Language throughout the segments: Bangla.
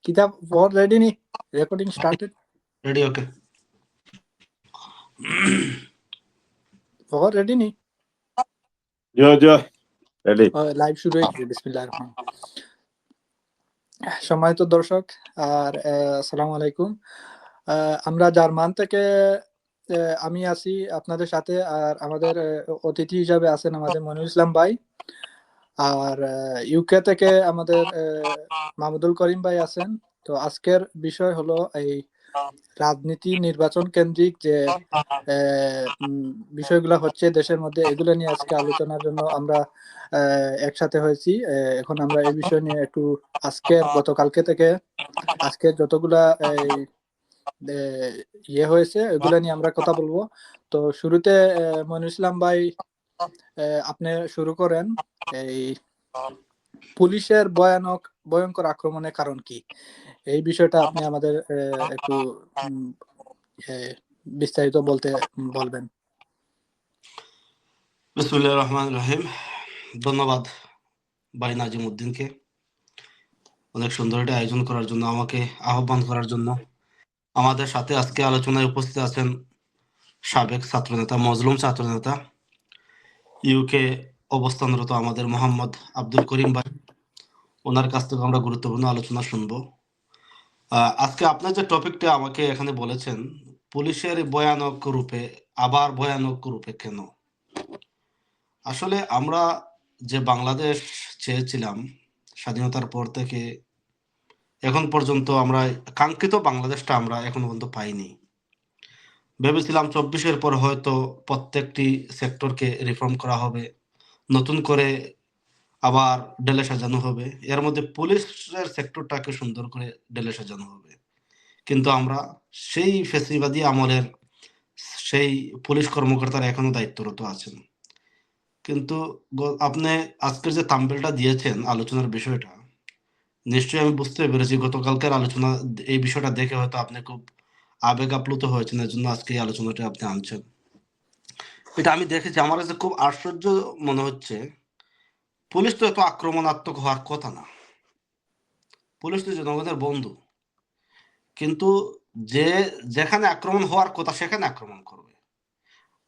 Kitab for ready ni? Recording started. Ready, okay. For ready ni? Joy ready. Live শুরু হয়ে গেছে। বিসমিল্লাহির রহমানির রহিম। সম্মানিত দর্শক আর আসসালামু আলাইকুম। আমরা জার্মান থেকে আমি আছি আপনাদের সাথে, আর আমাদের অতিথি হিসাবে আছেন আমাদের মনিরুল ইসলাম ভাই, আর ইউকে থেকে আমাদের মাহমুদুল করিম ভাই আছেন। তো আজকের বিষয় হলো এই রাজনীতি নির্বাচন কেন্দ্রিক যে বিষয়গুলো হচ্ছে দেশের মধ্যে, এগুলো নিয়ে আজকে আলোচনার জন্য আমরা একসাথে হয়েছি। এখন আমরা এই বিষয় নিয়ে একটু গতকালকে থেকে আজকের যতগুলা ইয়ে হয়েছে এগুলা নিয়ে আমরা কথা বলবো। তো শুরুতে মনিরুল ইসলাম ভাই আপনি শুরু করেন। এই পুলিশের ভয়ঙ্কর আক্রমণের কারণ কি, এই বিষয়টা আপনি আমাদের একটু বিস্তারিত বলবেন। বিসমিল্লাহির রহমানির রহিম। ধন্যবাদ ভাই নাজিমউদ্দিনকে অনেক সুন্দর একটা আয়োজন করার জন্য, আমাকে আহ্বান করার জন্য। আমাদের সাথে আজকে আলোচনায় উপস্থিত আছেন সাবেক ছাত্রনেতা, মজলুম ছাত্রনেতা, ইউকে অবস্থানরত আমাদের মোহাম্মদ আব্দুল করিম ভাই। ওনার কাছ থেকে আমরা গুরুত্বপূর্ণ আলোচনা শুনবো। আজকে আপনার যে টপিকটা আমাকে এখানে বলেছেন, পুলিশের ভয়ানক রূপে, আবার ভয়ানক রূপে কেন? আসলে আমরা যে বাংলাদেশ চেয়েছিলাম স্বাধীনতার পর থেকে এখন পর্যন্ত, আমরা কাঙ্ক্ষিত বাংলাদেশটা আমরা এখন পর্যন্ত পাইনি। ভেবেছিলাম 24-এর পর হয়তো প্রত্যেকটি সেক্টরকে রিফর্ম করা হবে, নতুন করে আবার ঢেলে সাজানো হবে, এর মধ্যে পুলিশের সেক্টরটাকে সুন্দর করে ঢেলে সাজানো হবে। কিন্তু আমরা সেই ফ্যাসিবাদী আমলের সেই পুলিশ কর্মকর্তারা এখনো দায়িত্বরত আছেন। কিন্তু আপনি আজকের যে থাম্বনেলটা দিয়েছেন আলোচনার বিষয়টা, নিশ্চয়ই আমি বুঝতে পেরেছি গতকালকের আলোচনা, এই বিষয়টা দেখে হয়তো আপনি খুব আবেগ আপ্লুত হয়েছেন, এর জন্য আজকে এই আলোচনাটা আপনি আনছেন। এটা আমি দেখেছি, আমার কাছে খুব আশ্চর্য মনে হচ্ছে। পুলিশ তো এত আক্রমণাত্মক হওয়ার কথা না, পুলিশ তো জনগণের বন্ধু, কিন্তু যেখানে আক্রমণ হওয়ার কথা সেখানে আক্রমণ করবে।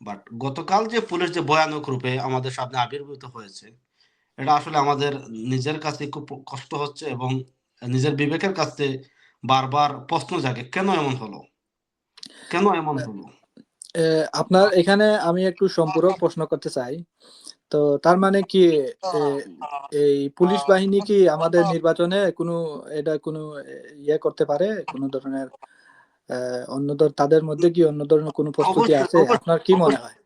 বাট গতকাল যে পুলিশ যে ভয়ানক রূপে আমাদের সামনে আবির্ভূত হয়েছে, এটা আসলে আমাদের নিজের কাছে খুব কষ্ট হচ্ছে এবং নিজের বিবেকের কাছে বারবার প্রশ্ন জাগে, কেন এমন হলো, কেন এমন হলো। আপনার এখানে আমি একটু সম্পূরক প্রশ্ন করতে চাই। তো তার মানে কি এই পুলিশ বাহিনী কি আমাদের নির্বাচনে কোনো ইয়ে করতে পারে, কোনো ধরনের তাদের মধ্যে কি অন্য ধরনের কোনো প্রস্তুতি আছে? আপনার কি মনে হয়?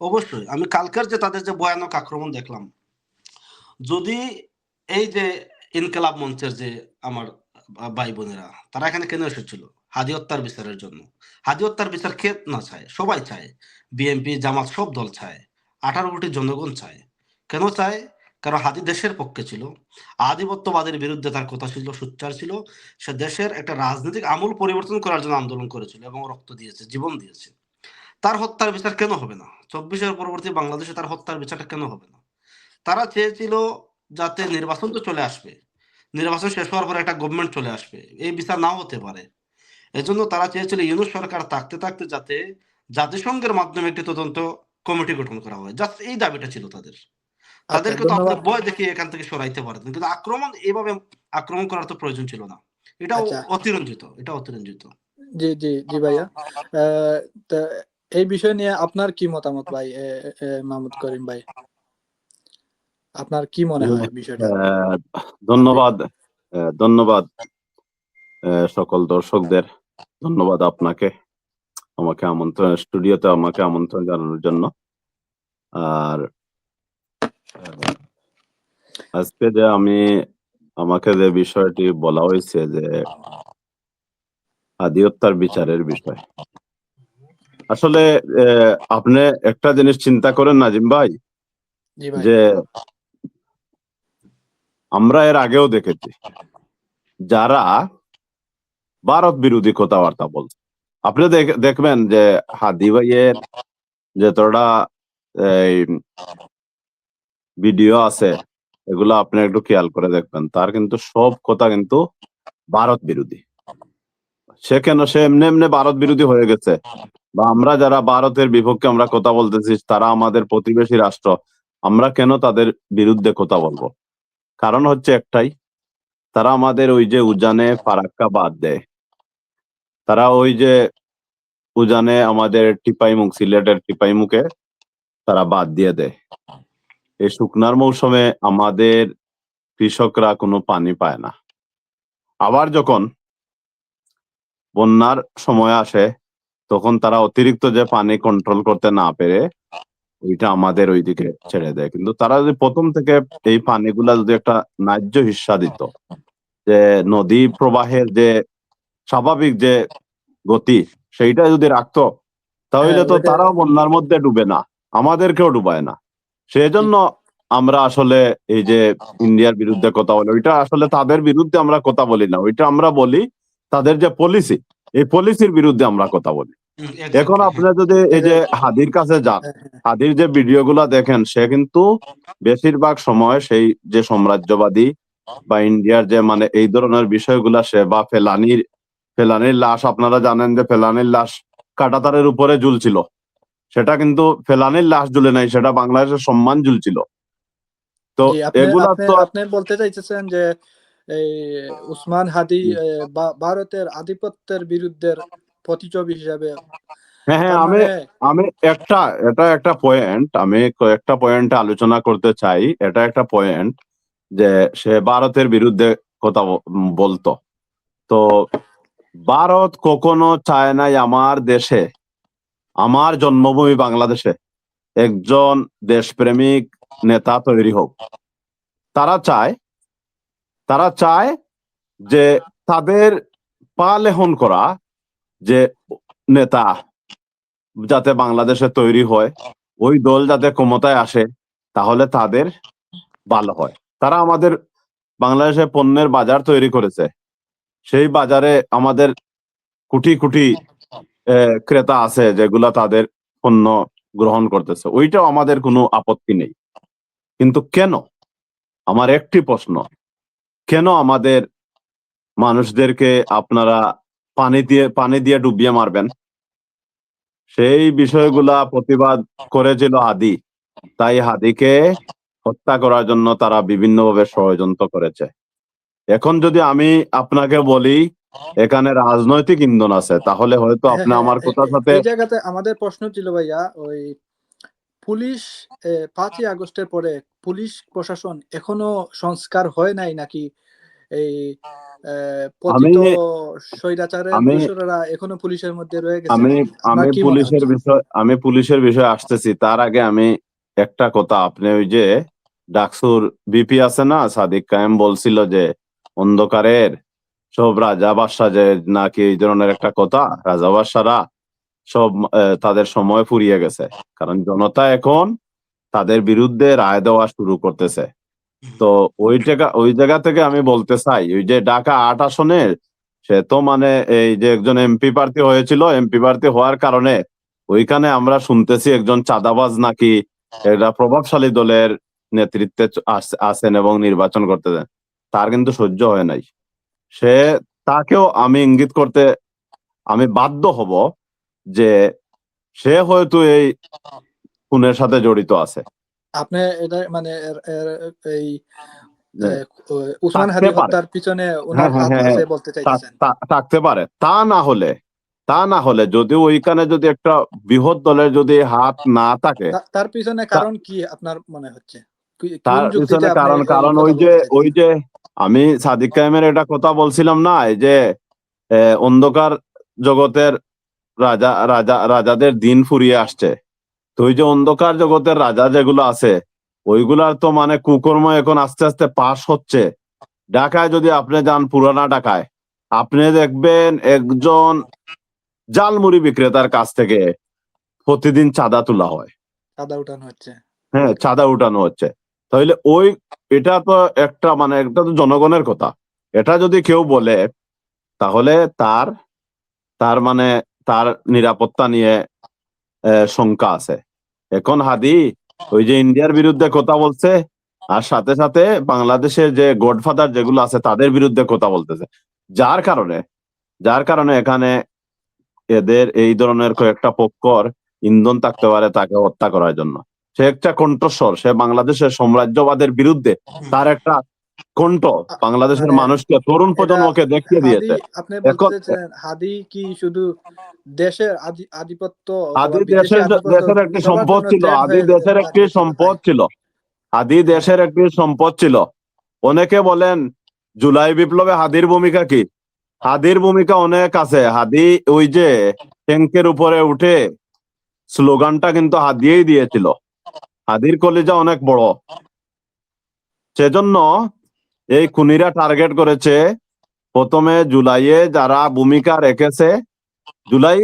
অবশ্যই আমি কালকের যে তাদের যে ভয়ানক আক্রমণ দেখলাম, যদি এই যে ইনকলাব মঞ্চের যে আমার ভাই বোনেরা, তারা এখানে কেন এসেছিল? হাদি হত্যার বিচারের জন্য। হাদি হত্যার বিচার কে না চায়? সবাই চায়, বিএনপি জামাত সব দল চায়, 18 কোটি জনগণ চায়। কেন চায়? কারণ হাদি দেশের পক্ষে ছিল, আধিপত্যবাদের বিরুদ্ধে তার কথা ছিল, সোচ্চার ছিল। সে দেশের একটা রাজনৈতিক আমূল পরিবর্তন করার জন্য আন্দোলন করেছিল এবং রক্ত দিয়েছে, জীবন দিয়েছে। তার হত্যার বিচার কেন হবে না? 24-এর পরবর্তী বাংলাদেশে তার হত্যার বিচারটা কেন হবে না? তারা চেয়েছিল যাতে নির্বাচন তো চলে আসবে, নির্বাচন শেষ হওয়ার পর একটা গভর্নমেন্ট চলে আসবে, এই বিচার নাও হতে পারে। এজন্য তারা চেয়েছিল ইউনূস সরকার থাকতে থাকতে যাতে জাতিসংঘের মাধ্যমে একটি তদন্ত কমিটি গঠন করা হয়। জাস্ট এই দাবিটা ছিল তাদের। তাদেরকে তো আমাদের ভয় দেখিয়ে এখান থেকে সরাইতে পারতেন, কিন্তু এইভাবে আক্রমণ করার তো প্রয়োজন ছিল না। এটা অতিরঞ্জিত, এটা অতিরঞ্জিত। জি জি জি ভাইয়া, তো এই বিষয় নিয়ে আপনার কি মতামত ভাই? মাহমুদ করিম ভাই, আপনার কি মনে হয় বিষয়টা? ধন্যবাদ, ধন্যবাদ সকল দর্শকদের, ধন্যবাদ আপনাকে আমাকে স্টুডিওতে আমাকে আমন্ত্রণ জানানোর জন্য। আর আজকে যে আমাকে যে বিষয়টি বলা হয়েছে যে হাদি হত্যার বিচারের বিষয়, আসলে আপনি একটা জিনিস চিন্তা করেন নাজিম ভাই, যে আমরা এর আগেও দেখেছি যারা ভারত বিরোধী কথাবার্তা বলছে। আপনি দেখবেন যে হাদি ভাইয়ের যতটা ভিডিও আছে এগুলো আপনি একটু খেয়াল করে দেখবেন, তার কিন্তু সব কথা কিন্তু ভারত বিরোধী। সে কেন সে এমনি এমনি ভারত বিরোধী হয়ে গেছে? বা আমরা যারা ভারতের বিপক্ষে আমরা কথা বলতেছি, তারা আমাদের প্রতিবেশী রাষ্ট্র, আমরা কেন তাদের বিরুদ্ধে কথা বলবো? কারণ হচ্ছে একটাই, তারা আমাদের ওই যে উজানে ফারাক্কা বাদ দেয়, তারা ওই যে উজানে আমাদের টিপাইমুখ, সিলেটের টিপাইমুখে তারা বাদ দিয়ে দেয়। এই শুকনার মৌসুমে আমাদের কৃষকরা কোনো পানি পায় না। আবার যখন বন্যার সময় আসে, তখন তারা অতিরিক্ত যে পানি কন্ট্রোল করতে না পেরে ওইটা আমাদের ওইদিকে ছেড়ে দেয়। কিন্তু তারা যদি প্রথম থেকে এই পানিগুলা যদি একটা ন্যায্য হিস্সা দিত, যে নদী প্রবাহের যে স্বাভাবিক যে গতি সেইটা যদি রাখতো, তাহলে তো ওইটা তারাও বন্যার মধ্যে ডুবে না, আমাদেরকেও ডুবায় না। সেজন্য আমরা আসলে এই যে ইন্ডিয়ার বিরুদ্ধে কথা বলি, ওইটা আসলে তাদের বিরুদ্ধে আমরা কথা বলি না, ওইটা আমরা বলি তাদের যে পলিসি, এই পলিসির বিরুদ্ধে আমরা কথা বলি। এখন এক্স্যাক্টলি। আপনারা যদি এই যে হাদির কাছে যান, হাদির যে ভিডিও গুলা দেখেন, সে কিন্তু বেশিরভাগ সময় সেই যে সাম্রাজ্যবাদী বা ইন্ডিয়ার যে মানে এই ধরনের বিষয়গুলা সে বা ফেলানির লাশ, আপনারা জানেন যে ফেলানির লাশ কাঁটাতারের উপরে ঝুলছিল, সেটা কিন্তু ফেলানির লাশ ঝুলে নাই, সেটা বাংলাদেশের সম্মান ঝুলছিল। তো জি, আপনি এগুলা আপনি তো আপনি বলতে চাইতেছেন যে এই উসমান হাদি ভারতের আধিপত্যের বিরুদ্ধে প্রতিচ্ছবি হিসাবে, হ্যাঁ হ্যাঁ, তার আমি মানে আমি এটা একটা পয়েন্ট, আমি কয়েকটা পয়েন্টে আলোচনা করতে চাই। এটা একটা পয়েন্ট যে সে ভারতের বিরুদ্ধে কথা বলতো। তো ভারত কখনো চায় নাই আমার দেশে, আমার জন্মভূমি বাংলাদেশে একজন দেশপ্রেমিক নেতা তৈরি হোক। তারা চায় তারা চায় যে তাদের পা লেহন করা যে নেতা যাতে বাংলাদেশে তৈরি হয়, ওই দল যাতে ক্ষমতায় আসে, তাহলে তাদের ভালো হয়। তারা আমাদের বাংলাদেশে পণ্যের বাজার তৈরি করেছে, সেই বাজারে আমাদের কোটি কোটি ক্রেতা আছে যেগুলা তাদের পণ্য গ্রহণ করতেছে, ওইটাও আমাদের কোনো আপত্তি নেই। কিন্তু কেন, আমার একটি প্রশ্ন, কেন আমাদের মানুষদেরকে আপনারা পানি দিয়ে ডুবিয়ে মারবেন? সেই বিষয়গুলা প্রতিবাদ করেছিল হাদি, তাই হাদিকে হত্যা করার জন্য তারা বিভিন্নভাবে ষড়যন্ত্র করেছে। এখন যদি আমি আপনাকে বলি এখানে রাজনৈতিক ইন্ধন আছে, তাহলে হয়তো হ্যাঁ আপনি হ্যাঁ, আমার কথার সাথে এই জায়গাতে আমাদের প্রশ্ন ছিল ভাইয়া, ওই পুলিশ 5ই আগস্টের পরে পুলিশ প্রশাসন এখনো সংস্কার হয় নাই নাকি? এই আমি পতিত স্বৈরাচারের আমি দোসরেরা এখনো পুলিশের মধ্যে রয়ে গেছে আমি নাকি? আপনার আমি কি মনে পুলিশের হচ্ছে? বিষয় আমি পুলিশের বিষয়ে আসতেছি। তার আগে আমি একটা কথা, আপনি ওই যে ডাকসুর বিপি আছে না, সাদিক কায়েম বলছিল যে অন্ধকারের সব রাজা বাদশাহ, যে নাকি এই ধরনের একটা কথা, রাজা বাদশারা সব তাদের সময় ফুরিয়ে গেছে, কারণ জনতা এখন তাদের বিরুদ্ধে রায় দেওয়া শুরু করতেছে। তো ওই জায়গা থেকে আমি বলতে চাই, ওই যে ঢাকা 8 আসনের সে তো মানে এই যে একজন এমপি প্রার্থী হয়েছিল, এমপি প্রার্থী হওয়ার কারণে ওইখানে আমরা শুনতেছি একজন চাঁদাবাজ নাকি একটা প্রভাবশালী দলের নেতৃত্বে আছেন এবং নির্বাচন করতে দেন, তার কিন্তু সহ্য হয় নাই। সে তাকেও আমি ইঙ্গিত করতে আমি বাধ্য হব যে সে হয়তো এই খুনের সাথে জড়িত আছে। আপনি এটা মানে এই হ্যাঁ, উসমান থাকতে হাদি পারে। হত্যার পিছনে হ্যাঁ উনার হ্যাঁ হাত হ্যাঁ আছে হ্যাঁ, বলতে চাইতেছেন? থাকতে পারে। তা না হলে যদি ওইখানে যদি একটা বৃহৎ দলের যদি হাত না থাকে, তার পিছনে তা- কারণ কি আপনার মনে হচ্ছে? কোন তার যুক্তিতে পিছনে আপনি কারণ এই কারণ কথা ওই যে বলতে ওই চাইতেছেন? যে আমি সাদিক কায়েমের একটা কথা বলছিলাম না, এই যে অন্ধকার জগতের রাজাদের দিন ফুরিয়ে আসছে। তো ওই যে অন্ধকার জগতের রাজা যেগুলো আছে, ওইগুলার তো মানে কুকর্ম এখন আস্তে আস্তে পাশ হচ্ছে। ঢাকায় যদি আপনি যান, পুরানা ঢাকায় আপনি দেখবেন একজন জালমুড়ি বিক্রেতার কাছ থেকে প্রতিদিন চাঁদা তোলা হয়। চাঁদা উঠানো হচ্ছে। হ্যাঁ, চাঁদা উঠানো হচ্ছে। তাহলে এটা তো একটা মানে এটা তো জনগণের কথা। এটা যদি কেউ বলে, তাহলে তার তার মানে তার নিরাপত্তা নিয়ে শঙ্কা আছে। এখন হাদি ওই যে ইন্ডিয়ার বিরুদ্ধে কথা বলছে, আর সাথে সাথে বাংলাদেশের যে গডফাদার যেগুলো আছে তাদের বিরুদ্ধে কথা বলতেছে। যার কারণে যার কারণে এখানে এদের এই ধরনের কয়েকটা পক্ষর ইন্ধন থাকতে পারে তাকে হত্যা করার জন্য। সে একটা কণ্ঠস্বর, সে বাংলাদেশের সাম্রাজ্যবাদের বিরুদ্ধে তার একটা কণ্ঠ বাংলাদেশের মানে মানুষকে, তরুণ এটা প্রজন্মকে দেখিয়ে হাদি দিয়েছে। আপনি বলতে এখন চাচ্ছেন হাদি কি শুধু দেশের আধিপত্য অথবা আদি বিদেশি আধিপত্য দেশের একটি সবার সম্পদ জন্য ছিল, থ্রেট আদি হয়ে দেশের একটি দাঁড়িয়েছিল, তাই? সম্পদ ছিল, আদি হ্যাঁ, দেশের একটি সম্পদ ছিল। অনেকে বলেন জুলাই বিপ্লবে হাদির ভূমিকা কি? হাদির ভূমিকা অনেক আছে। হাদি ওই যে ট্যাঙ্কের উপরে উঠে স্লোগানটা কিন্তু হাদিয়েই দিয়েছিল। হাদির কলিজা অনেক বড়, সেজন্য এই খুনিরা টার্গেট করেছে প্রথমে জুলাইয়ে যারা ভূমিকা রেখেছে, জুলাই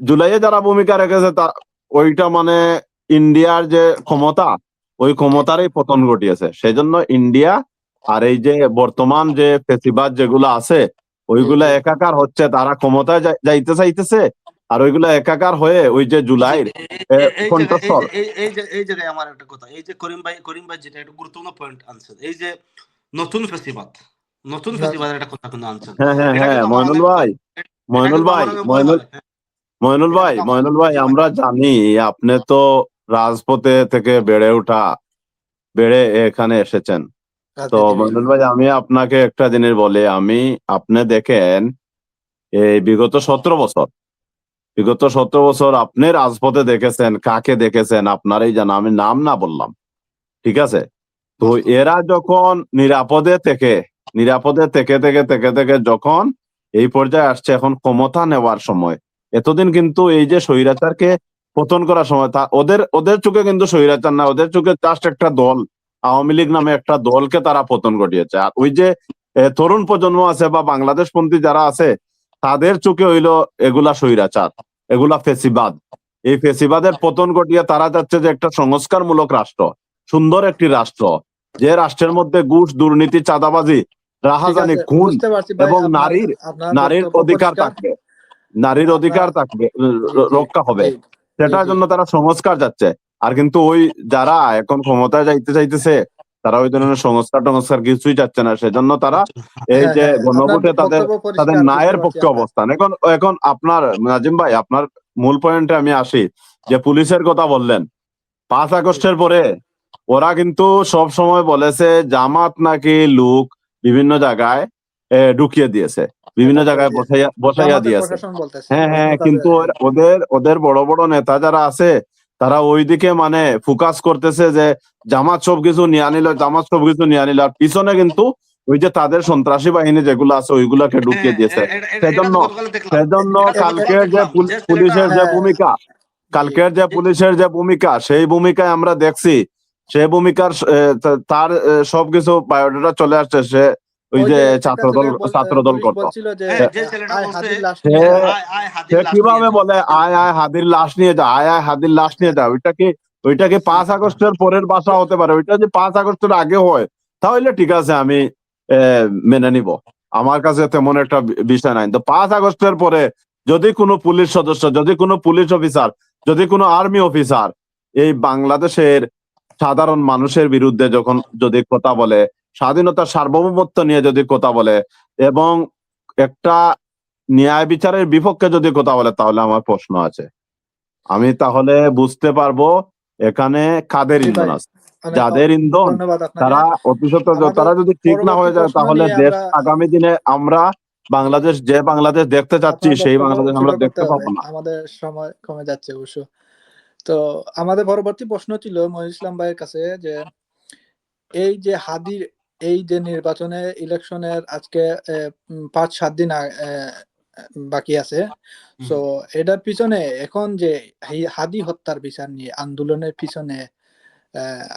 জুলাইয়ে যারা ভূমিকা রেখেছে তা ওইটা মানে ইন্ডিয়ার যে ক্ষমতা, ওই ক্ষমতারই পতন ঘটিয়েছে। সেজন্য ইন্ডিয়া আর এই যে বর্তমান যে ফেসিবাদ যেগুলো আছে জি ওইগুলা জি একাকার হচ্ছে, তারা ক্ষমতায় যাইতে চাইতেছে, আর ওইগুলা একাকার হয়ে ওই যে জি, জুলাইয়ের এই জায়গায় কণ্ঠস্বর। এই জায়গায় আমার একটা কথা, এই যে করিম ভাই যেটা একটা গুরুত্বপূর্ণ পয়েন্ট আনছেন, এই যে নতুন ফেসিবাদ, নতুন না- ফেসিবাদের একটা কথা কিন্তু আনছেন। হ্যাঁ হ্যাঁ এটা হ্যাঁ, কিন্তু আমার মইনুল অনেক ভাই, এটা মইনুল কিন্তু ভাই, আমার অনেক মনে হয়। হ্যাঁ, মইনুল এটা ভাই, কিন্তু মইনুল ভাই, জি ভাই। আমরা জানি আপনি তো রাজপথে থেকে বেড়ে এখানে এসেছেন। তো রাজনীতিবিদ। মইনুল ভাই, আমি আপনাকে একটা জিনিস বলি, আপনি দেখেন এই বিগত 17 বছর আপনি রাজপথে দেখেছেন, কাকে দেখেছেন আপনারই জানা, আমি নাম না বললাম, ঠিক আছে? তো বাস্তব। এরা যখন নিরাপদে থেকে যখন এই পর্যায়ে আসছে, এখন ক্ষমতা নেওয়ার সময়, এতদিন কিন্তু এই যে স্বৈরাচারকে পতন করার সময় ওদের ওদের চোখে কিন্তু স্বৈরাচার না, ওদের চোখে জাস্ট একটা দল, আওয়ামী লীগ নামে একটা দলকে তারা পতন ঘটিয়েছে। আর ওই যে তরুণ প্রজন্ম আছে বা বাংলাদেশ পন্থী যারা আছে, তাদের চোখে হইলো এগুলা স্বৈরাচার, এগুলা ফেসিবাদ। এই ফেসিবাদের পতন ঘটিয়ে তারা যাচ্ছে যে একটা সংস্কারমূলক রাষ্ট্র, সুন্দর একটি রাষ্ট্র, যে রাষ্ট্রের মধ্যে ঘুষ, দুর্নীতি, চাঁদাবাজি, ঠিক রাহাজানি, আছে, খুন বুঝতে পারছি ভাই, এবং আপনার নারীর আপনার নারীর বক্তব্য অধিকার পরিষ্কার। থাকবে, নারীর আমরা অধিকার থাকবে, জি জি রক্ষা হবে। জি জি সেটার জি জন্য তারা সংস্কার যাচ্ছে। আর কিন্তু ওই যারা এখন ক্ষমতায় যাইতে চাইতেছে, তারা ওই ধরনের সংস্কার কিছুই যাচ্ছে না। সেজন্য তারা এই হ্যাঁ যে হ্যাঁ, আপনার গণভোটে তাদের বক্তব্য তাদের পরিষ্কার, বুঝতে ন্যায়ের পারছি পক্ষে আমরা। অবস্থান। এখন এখন আপনার নাজিম ভাই, আপনার মূল পয়েন্টে আমি আসি, যে পুলিশের কথা বললেন। 5 আগস্টের পরে ওরা কিন্তু সব সময় বলেছে জামাত নাকি লোক বিভিন্ন জায়গায় ঢুকিয়ে দিয়েছে, বিভিন্ন অ্যাটাক করে জায়গায় দিয়েছে, বসাইয়া জামাতের দিয়েছে। প্রশাসন বলতেছে, হ্যাঁ হ্যাঁ, অন্য তাদের। কিন্তু হ্যাঁ ওদের বড় বড় নেতা যারা আছে, তারা ওইদিকে মানে ফোকাস করতেছে যে জামাত সবকিছু নিয়ে নিল, আর পিছনে কিন্তু ওই যে তাদের সন্ত্রাসী বাহিনী যেগুলো আছে ওইগুলাকে ঢুকিয়ে হ্যাঁ, দিয়েছে। এটা সেজন্য তো গতকাল দেখলাম। সেজন্য এটা তো গতকাল কালকের যে দেখলাম যে ছেলেটা। পুলিশের যে হ্যাঁ ভূমিকা, জি এই পুলিশের যে ভূমিকা, সেই ভূমিকায় আমরা দেখছি, সেই ভূমিকার তার সবকিছু বায়োডাটা চলে আসছে। সে ওই ওই যে যে একটা ছেলে ছাত্রদল পুলিশ করতো। বলছিল যে হ্যাঁ, যে ছেলেটা আয় বলছে হাদির লাশ সে নিয়ে যা। আয় আয় সে হাদির লাশ নিয়ে কিভাবে যা। বলে আয় আয় হাদির লাশ নিয়ে যা, আয় আয় হাদির লাশ আচ্ছা, নিয়ে যা? ওইটা কি 5 আগস্টের পরের ভাষা হতে পারে? ওইটা যদি 5 আগস্টের আগে হয় তাহলে ঠিক আছে, আমি মেনে নিব, আমার কাছে তেমন একটা বিষয় নাই। তো 5 আগস্টের পরে যদি কোনো পুলিশ সদস্য, যদি কোনো পুলিশ অফিসার, যদি কোনো আর্মি অফিসার এই বাংলাদেশের সাধারণ মানুষের বিরুদ্ধে যদি কথা বলে, স্বাধীনতার সার্বভৌমত্ব নিয়ে যদি কথা বলে, এবং একটা ন্যায় বিচারের বিপক্ষে যদি কথা বলে, তাহলে আমার প্রশ্ন আছে। আমি তাহলে বুঝতে পারবো এখানে কাদের জি ইন্ধন ভাই, আছে। অনেক যাদের ইন্ধন ধন্যবাদ আপনাকে। তারা অতিসত্বর, আমাদের তারা যদি ঠিক না পরবর্তী হয়ে যায়, প্রশ্ন তাহলে নিয়ে দেশ আমরা আগামী দিনে আমরা যে বাংলাদেশ দেখতে চাচ্ছি, আপনার সেই বক্তব্য বাংলাদেশ ছোট আমরা করতে দেখতে হবে, পাবো না। আমাদের সময় কমে যাচ্ছে অবশ্য। তো আমাদের পরবর্তী প্রশ্ন ছিল মহিউল ইসলাম ভাইয়ের কাছে যে এই যে হাদির এই যে নির্বাচনে ইলেকশনের আজকে 5-7 দিন বাকি আছে। হুম। সো এটার পিছনে এখন যে হাদি হত্যার বিচার নিয়ে আন্দোলনের পিছনে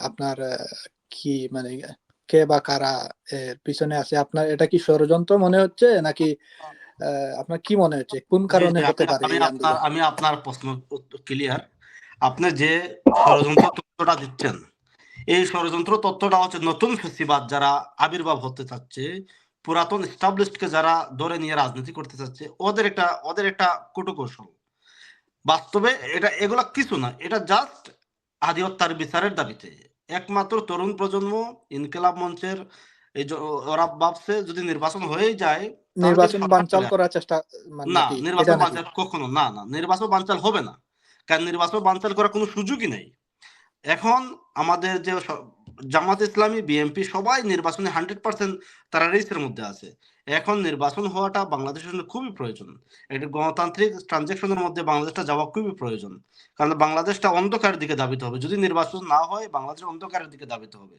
আপনার কি মানে কে বা কারা এর পিছনে আছে? আপনার এটা কি ষড়যন্ত্র মনে হচ্ছে নাকি আপনার কি মনে হচ্ছে কোন জি কারণে জি, হতে পারে এই আন্দোলন? আমি আপনার প্রশ্ন ক্লিয়ার। আপনি যে ষড়যন্ত্র তথ্যটা দিচ্ছেন, এই ষড়যন্ত্র তথ্যটা হচ্ছে নতুন ফেসিবাদ যারা আবির্ভাব হতে চাচ্ছে, পুরাতন কে যারা ধরে নিয়ে রাজনীতি করতে চাচ্ছে, ওদের একটা কূটকৌশল। বাস্তবে এগুলা কিছু না, এটা জাস্ট আদি হত্যার বিচারের দাবিতে একমাত্র তরুণ প্রজন্ম, ইনকিলাব মঞ্চের এই যে ওরা ভাবছে যদি নির্বাচন হয়ে যায় তাহলে যদি নির্বাচন সরকার বানচাল চলে আসে। করার চেষ্টা মানে না, নাকি এটা নির্বাচন নাকি? বানচাল কখনো না, না, নির্বাচন বানচাল হবে না। কারণ নির্বাচন বানচাল করার কোনো সুযোগই নেই। এখন আমাদের যে জামাত ইসলামী, বিএনপি সবাই নির্বাচনে 100% তারা রেসের মধ্যে আছে। এখন নির্বাচন হওয়াটা বাংলাদেশের জন্য খুবই প্রয়োজন। একটা গণতান্ত্রিক ট্রানজাকশনের মধ্যে বাংলাদেশটা যাওয়া খুবই প্রয়োজন। কারণ বাংলাদেশটা অন্ধকারের দিকে ধাবিত হবে। যদি নির্বাচন না হয় বাংলাদেশ অন্ধকারের দিকে ধাবিত হবে।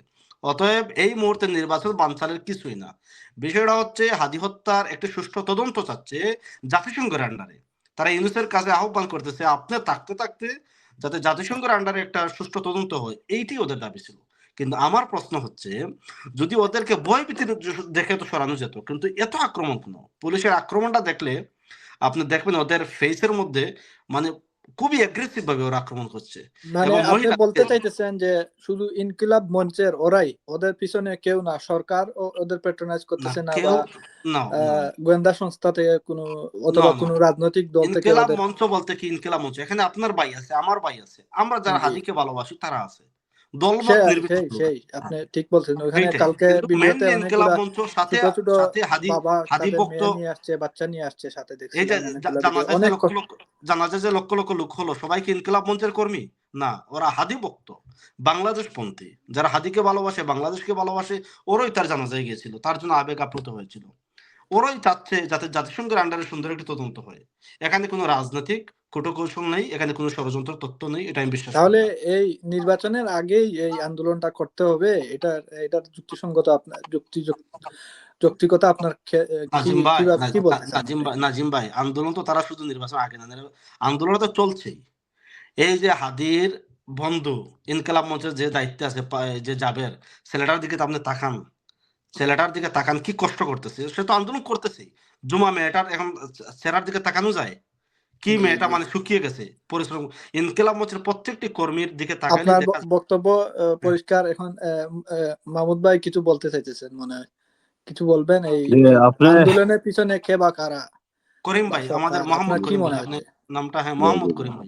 অতএব এই মুহূর্তে নির্বাচন বানচালের কিছুই না। বিষয়টা হচ্ছে হাদি হত্যার একটা সুষ্ঠু তদন্ত চাচ্ছে জাতিসংঘের আন্ডারে। তারা ইউনুসের কাছে আহ্বান করতেছে আপনি থাকতে থাকতে যাতে জাতিসংঘের আন্ডারে একটা সুষ্ঠু তদন্ত হয়, এইটি ওদের দাবি ছিল। কিন্তু আমার প্রশ্ন হচ্ছে যদি ওদেরকে ভয়ভীতি দেখে তো সরানো যেত, কিন্তু এত আক্রমণ কেন? পুলিশের আক্রমণটা দেখলে আপনি দেখবেন ওদের ফেসের মধ্যে মানে খুবই অ্যাগ্রেসিভ ভাবে ওরা আক্রমণ করছে। মানে এবং আপনি মহিলা বলতে চাইতেছেন যে শুধু ইনকিলাব মঞ্চের ওরাই, ওদের পিছনে কেউ না, সরকার ওদের প্যাট্রোনাইজ না করতেছে না, কেউ বা না না গোয়েন্দা সংস্থা থেকে কোনো, না অথবা না কোনো রাজনৈতিক দল থেকে ইনকেলাব ওদের? মঞ্চ বলতে কি ইনকেলাব মঞ্চ? এখানে আপনার ভাই আছে, আমার ভাই আছে, আমরা যারা জি, হাদিকে ভালোবাসি তারা আছে, সে দলমত সেই নির্বিশেষে লোক সেই আছে। আপনি ঠিক বলছেন। ওখানে এইটাই কালকে কিন্তু ভিডিওতে মেইনলি ইনকেলাব অনেকগুলা মঞ্চ সাথে ছোট ছোট সাথে হাদি বাবা হাদি তাদের ভক্ত। মেয়ে নিয়ে আসছে, বাচ্চা নিয়ে আসছে, সাথে এই যে দেখছিলাম অনেকগুলা ভিডিও, জানাজা যে অনেক লক্ষ লক্ষ জানাজা যে লক্ষ লক্ষ লোক হলো সবাই কি ইনকিলাব মঞ্চের কর্মী? না, ওরা হাদি ভক্ত, বাংলাদেশ পন্থী, যারা হাদিকে ভালোবাসে, বাংলাদেশকে ভালোবাসে, ওরাই তার জানাজায় গিয়েছিল, তার জন্য আবেগ আপ্লুত হয়েছিল। ওরাই চাচ্ছে যাতে জাতিসংঘের আন্ডারে সুন্দর একটি তদন্ত হয়। এখানে কোনো রাজনৈতিক কৌশল নেই, এখানে কোনো ষড়যন্ত্র তত্ত্ব নেই, এটা আমি বিশ্বাস করি তাহলে না। এই নির্বাচনের আগেই এই আন্দোলনটা করতে হবে? এটার যুক্তিসঙ্গত আপনার যৌক্তিকতা আপনার কি নাজিম ভাই, কিভাবে কি বলতে চান আপনি? নাজিম ভাই, আন্দোলন তো তারা শুধু নির্বাচন আগে না, আন্দোলন তো চলছেই। এই যে হাদির বন্ধু ইনকালাব মঞ্চের যে দায়িত্বে আছে যে জাবের, ছেলেটার দিকে তো আপনি তাকান, ছেলেটার দিকে তাকান কি কষ্ট করতেছে, সে তো আন্দোলন করতেছে। জুমা মেয়েটার এখন চেহারার দিকে তাকানো যায়? কি জি মেয়েটা জি, মানে শুকিয়ে গেছে পরিশ্রম। ইনকিলাব মঞ্চের প্রত্যেকটি কর্মীর দিকে তাকাইলে আপনার দেখা বক্তব্য যায়। পরিষ্কার। এখন মাহমুদ ভাই কিছু বলতে চাইতেছেন মনে হয়, কিছু বলবেন এই যে আপনি আন্দোলনের পিছনে কে বা কারা, করিম বা ভাই, আমাদের সরকার, মোহাম্মদ আপনার কি করিম ভাই, মনে আপনি হচ্ছে? নামটা, হ্যাঁ যে মোহাম্মদ করিম ভাই।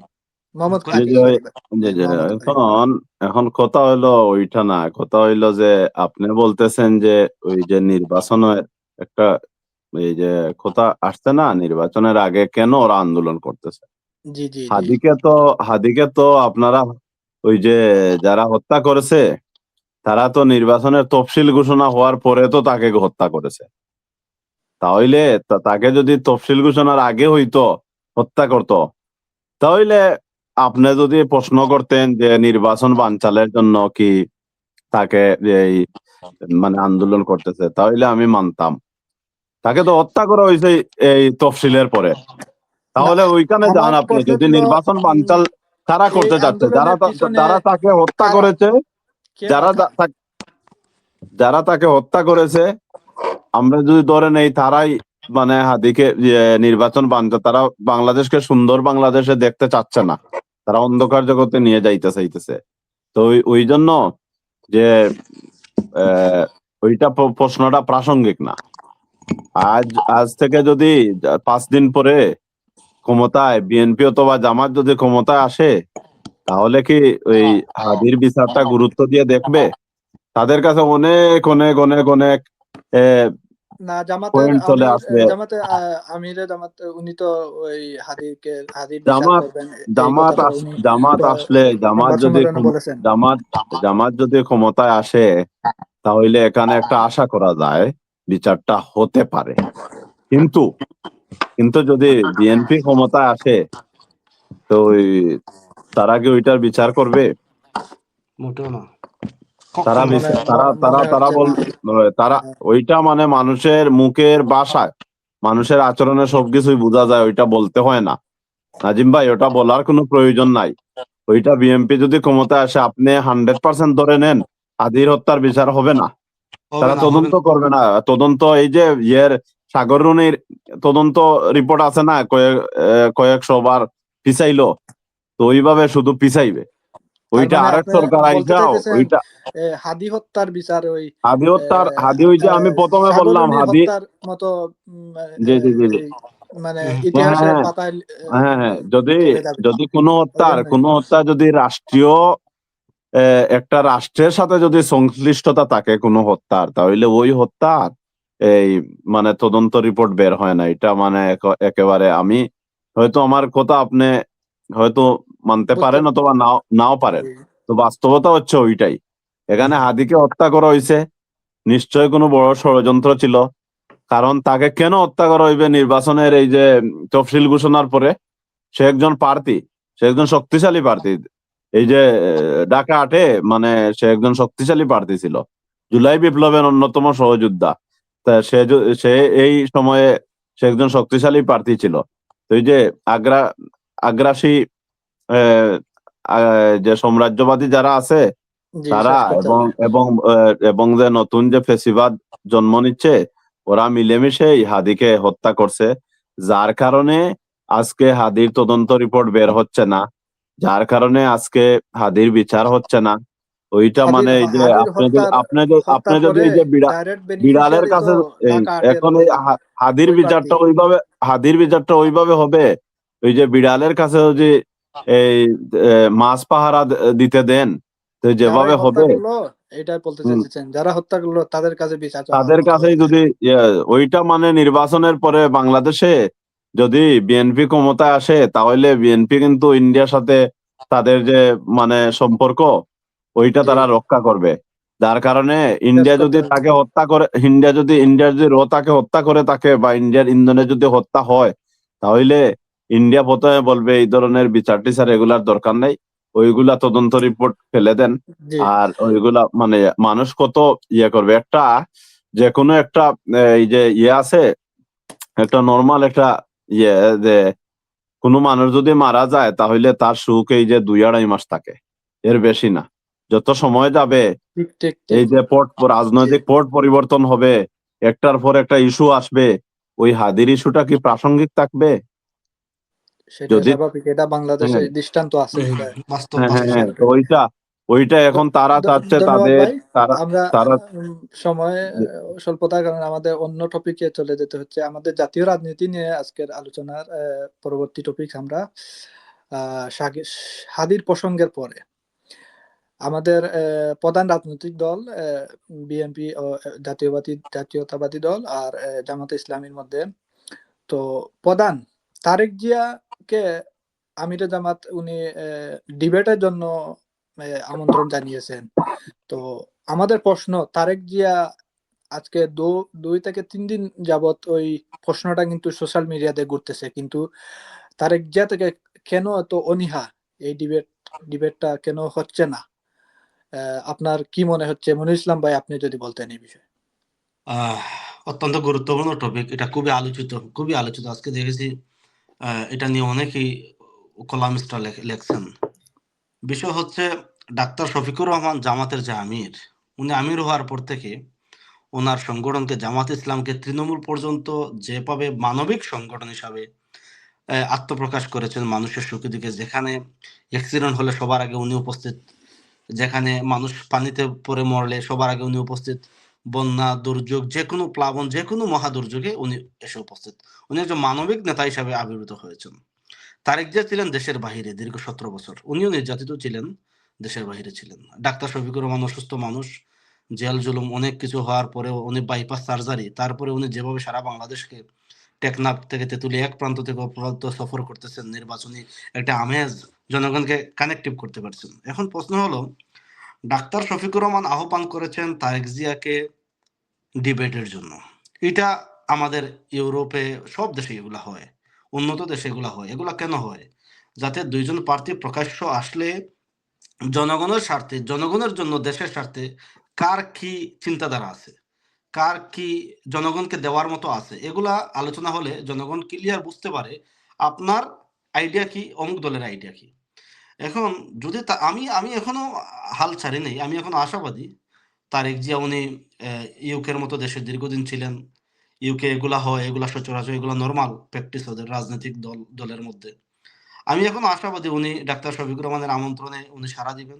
মোহাম্মদ যে করিম যে ভাই। মোহাম্মদ করিম। এখন এখন কথা হইলো ওইটা না, কথা হইলো যে আপনি বলতেছেন যে ওই যে নির্বাচনের একটা এই যে কথা আসছে না, নির্বাচনের আগে কেন ওরা আন্দোলন করতেছে। জি জি জি, হাদিকে তো আপনারা ওই যে যারা হত্যা করেছে তারা তো নির্বাচনের তফসিল ঘোষণা হওয়ার পরে তো তাকে হত্যা করেছে। তাহলে তাকে যদি তফসিল ঘোষণার আগে হইতো হত্যা করতো, তাহলে আপনি যদি প্রশ্ন করতেন যে নির্বাচন বানচালের জন্য কি তাকে এই মানে আন্দোলন করতেছে, তাহলে আমি মানতাম। তাকে তো হত্যা করা হয়েছে এই তফসিলের পরে। না, তাহলে ওইখানে আমার যান আপনি, প্রশ্ন যদি ছিল নির্বাচন বানচাল কারা এই করতে যাচ্ছে, আন্দোলনের পিছনে যারা তাকে হত্যা কারা, করেছে, কে বা যারা কারা? যারা তাকে হত্যা করেছে, আমরা যদি ধরে নেই তারাই মানে হাদিকে নির্বাচন বানতে, তারা বাংলাদেশকে সুন্দর বাংলাদেশে দেখতে চাচ্ছে না, তারা অন্ধকার জগতে নিয়ে যাইতে চাইতেছে। তো ওই জন্য যে আহ, ওইটা প্রশ্নটা প্রাসঙ্গিক না। আজ আজ থেকে যদি 5 দিন পরে ক্ষমতায় বিএনপি অথবা জামাত যদি ক্ষমতায় আসে, তাহলে কি ওই হাদির বিচারটা গুরুত্ব দিয়ে দেখবে? তাদের কাছে অনেক অনেক অনেক অনেক না, জামাতের পয়েন্ট চলে আমির, আসবে। আমিরে জামাত, উনি তো ওই হাদির বিচার জামাত করবেন, এই জামাত কথাটা আস- উনি জামাত আসলে সংবাদ সম্মেলনে বলেছেন। জামাত জামাত যদি ক্ষমতায় আসে, তাহলে এখানে একটা আশা করা যায় বিচারটা হতে পারে। কিন্তু কিন্তু যদি বিএনপি ক্ষমতায় আসে, তো তারা কি ওইটার বিচার করবে? মোটেও না, তারা কখনো না। তারা তারা মনে তারা হচ্ছে বল না। তারা ওইটা মানে মানুষের মুখের ভাষায়, মানুষের আচরণে সবকিছুই বোঝা যায়, ওইটা বলতে হয় না। নাজিম ভাই, ওটা বলার কোনো প্রয়োজন নাই। ওইটা বিএনপি যদি ক্ষমতায় আসে, আপনি 100% ধরে নেন হাদির হত্যার বিচার হবে না। হবে তারা না, হবে তদন্ত না। করবে না। তদন্ত এই যে সাগর রুনির তদন্ত রিপোর্ট আছে না, কয়েকশো বার পিছাইলো, তো ওইভাবে শুধু পিছাইবে। তার ওইটা মানে আরেক আপনি সরকার বলতে আইসাও চাইতেছেন ওইটা হাদি হত্যার বিচার ওই হাদি ওই যে আমি প্রথমে বললাম সাগররুনি হাদি। হত্যার মতো জি জি জি জি। এই মানে হুম। হ্যাঁ ইতিহাসের হ্যাঁ পাতায় হ্যাঁ হ্যাঁ, যদি চলে যাবে যদি ওই জন্যই। কোনো হত্যা যদি রাষ্ট্রীয় একটা রাষ্ট্রের সাথে যদি সংশ্লিষ্টতা থাকে কোনো হত্যার, তাহলে ওই হত্যার এই মানে তদন্ত রিপোর্ট বের হয় না। এটা মানে একেবারে আমি হয়তো আমার কথা আপনি হয়তো মানতে বুঝতে পারেন অথবা নাও নাও পারেন, জি, তো বাস্তবতা হচ্ছে ওইটাই। এখানে হাদিকে হত্যা করা হয়েছে, নিশ্চয় কোনো বড় ষড়যন্ত্র ছিল। কারণ তাকে কেন হত্যা করা হইবে? নির্বাচনের এই যে তফসিল ঘোষণার পরে সে একজন প্রার্থী, সে একজন শক্তিশালী প্রার্থী। এই যে ঢাকা 8-এ মানে সে একজন শক্তিশালী প্রার্থী ছিল, জুলাই বিপ্লবের অন্যতম সহযোদ্ধা। তা সে এই সময়ে সে একজন শক্তিশালী প্রার্থী ছিল। তো এই যে আগ্রা আগ্রাসী আহ, যে সাম্রাজ্যবাদী যারা আছে জি, তারা শেষ করতে এবং হবে। এবং এবং যে নতুন যে ফেসিবাদ জন্ম নিচ্ছে, ওরা মিলেমিশে এই হাদিকে হত্যা করছে। যার কারণে আজকে হাদির তদন্ত রিপোর্ট বের হচ্ছে না, যার কারণে আজকে হাদির বিচার হচ্ছে না। ওইটা মানে এই যে হাদির আপনি হত্যার যদি পরে এই যে ডাইরেক্ট বিড়ালের বেনিফিশিয়ারি তো কাছে এই ঢাকা 8-এর এখন এই হাদির ওই প্রার্থী। বিচারটা ওইভাবে, হাদির বিচারটা ওইভাবে হবে। ওই যে বিড়ালের কাছে যদি এই মাছ পাহারা দিতে দেন, তো যারাই যেভাবে হত্যা হবে করলো, এটাই বলতে চাইছেন, যারা হত্যা করলো তাদের কাছে বিচার চাওয়ার তাদের মতো কাছেই হয়ে যায়। যদি ওইটা মানে নির্বাচনের পরে বাংলাদেশে যদি বিএনপি ক্ষমতায় আসে, তাহলে বিএনপি কিন্তু ইন্ডিয়ার সাথে তাদের যে মানে সম্পর্ক ওইটা জি, তারা রক্ষা করবে। যার কারণে শেষ ইন্ডিয়া করতে যদি হবে। তাকে হত্যা করে, ইন্ডিয়ার যদি তাকে হত্যা করে তাকে, বা ইন্ডিয়ার ইন্ধনে যদি হত্যা হয়, তাহলে ইন্ডিয়া প্রথমে বলবে এই ধরনের বিচার টিচার এগুলার দরকার নেই, ওইগুলা তদন্ত রিপোর্ট ফেলে দেন। জি, আর ওইগুলা মানে মানুষ কত ইয়ে করবে। যে কোনো একটা এই যে আছে, একটা নর্মাল একটা ইয়ে, যে কোনো মানুষ যদি মারা যায় তাহলে তার সুখ এই যে 2-2.5 মাস থাকে, এর বেশি না। যত সময় যাবে ঠিক ঠিক ঠিক। এই যে জি, রাজনৈতিক পট পরিবর্তন হবে, একটার পর একটা ইস্যু আসবে, ওই হাদির ইস্যুটা কি প্রাসঙ্গিক থাকবে? সেটাই যদি স্বাভাবিক, এটা বাংলাদেশে হ্যাঁ দৃষ্টান্ত আছে এটা। বাস্তব হ্যাঁ হ্যাঁ বাস্তব হ্যাঁ, তো বিষয়টা। ওইটা এখন তারা চাচ্ছে ধন্যবাদ তাদের ভাই। তারা আমরা তারা সময় স্বল্পতার কারণে আমাদের অন্য টপিকে চলে যেতে হচ্ছে। আমাদের জাতীয় রাজনীতি নিয়ে আজকের আলোচনার পরবর্তী টপিক আমরা হাদির প্রসঙ্গের পরে আমাদের প্রধান রাজনৈতিক দল বিএনপি ও জাতীয়তাবাদী দল আর জামাতে ইসলামীর মধ্যে তো প্রধান তারেক জিয়াকে আমিরে জামাত উনি ডিবেটের জন্য আমন্ত্রণ জানিয়েছেন। তো আমাদের প্রশ্ন, তারেক জিয়া আজকে 2 থেকে 3 দিন যাবত ওই প্রশ্নটা কিন্তু সোশ্যাল মিডিয়াতে ঘুরতেছে, কিন্তু তারেক জিয়া থেকে কেন এত অনীহা, এই ডিবেটটা কেন হচ্ছে না? আপনার কি মনে হচ্ছে মনির ইসলাম ভাই, আপনি যদি বলতেন এই বিষয়ে। আহ অত্যন্ত গুরুত্বপূর্ণ টপিক, এটা খুবই আলোচিত আজকে দেখেছি। এটা নিয়ে অনেকেই কলামিস্টরা লেখছেন। বিষয় হচ্ছে, ডাক্তার শফিকুর রহমান জামাতের যে আমির, উনি আমির হওয়ার পর থেকে ওনার সংগঠনকে, জামাত ইসলামকে তৃণমূল পর্যন্ত যেভাবে মানবিক সংগঠন হিসাবে আত্মপ্রকাশ করেছেন মানুষের সুখে দুঃখে। যেখানে অ্যাক্সিডেন্ট হলে সবার আগে উনি উপস্থিত, যেখানে মানুষ পানিতে পড়ে মরলে সবার আগে উনি উপস্থিত, বন্যা দুর্যোগ, যেকোনো প্লাবন, যেকোনো মহা দুর্যোগে উনি এসে উপস্থিত। উনি একজন মানবিক নেতা হিসাবে আবির্ভূত হয়েছেন। তারেক জিয়া ছিলেন দেশের বাহিরে দীর্ঘ 17 বছর, উনিও নির্যাতিত ছিলেন, দেশের বাহিরে ছিলেন। ডাক্তার শফিকুর রহমান অসুস্থ মানুষ, জেল জুলুম অনেক কিছু হওয়ার পরেও উনি বাইপাস সার্জারি, তারপরে উনি যেভাবে সারা বাংলাদেশকে টেকনাফ থেকে তেঁতুলিয়া এক প্রান্ত থেকে অপর প্রান্ত সফর করতেছেন, নির্বাচনী একটা আমেজ জনগণকে কানেক্টিভ করতে পারছেন। এখন প্রশ্ন হলো, ডাক্তার শফিকুর রহমান আহ্বান করেছেন তারেক জিয়াকে ডিবেটের জন্য। এটা আমাদের ইউরোপে সব দেশে এগুলা হয়, উন্নত দেশে এগুলা হয়। এগুলা কেন হয়? যাতে দুইজন প্রার্থী প্রকাশ্য আসলে জনগণের স্বার্থে, জনগণের জন্য, দেশের স্বার্থে কার কি চিন্তাধারা আছে, কার কি জনগণকে দেওয়ার মতো আছে, এগুলা আলোচনা হলে জনগণ ক্লিয়ার বুঝতে পারে আপনার আইডিয়া কি, অমুক দলের আইডিয়া কি। এখন যদি আমি আমি এখনো হাল ছাড়ি নাই, আমি এখনো আশাবাদী। তারেক জিয়া উনি ইউকের মতো দেশে দীর্ঘদিন ছিলেন। ইউকে এগুলা হয়, এগুলা সচরাচর, এগুলা নর্মাল প্র্যাকটিস ওদের রাজনৈতিক দলের মধ্যে। আমি এখনো আশাবাদী উনি ডাক্তার শফিকুর রহমানের আমন্ত্রণে উনি সাড়া দিবেন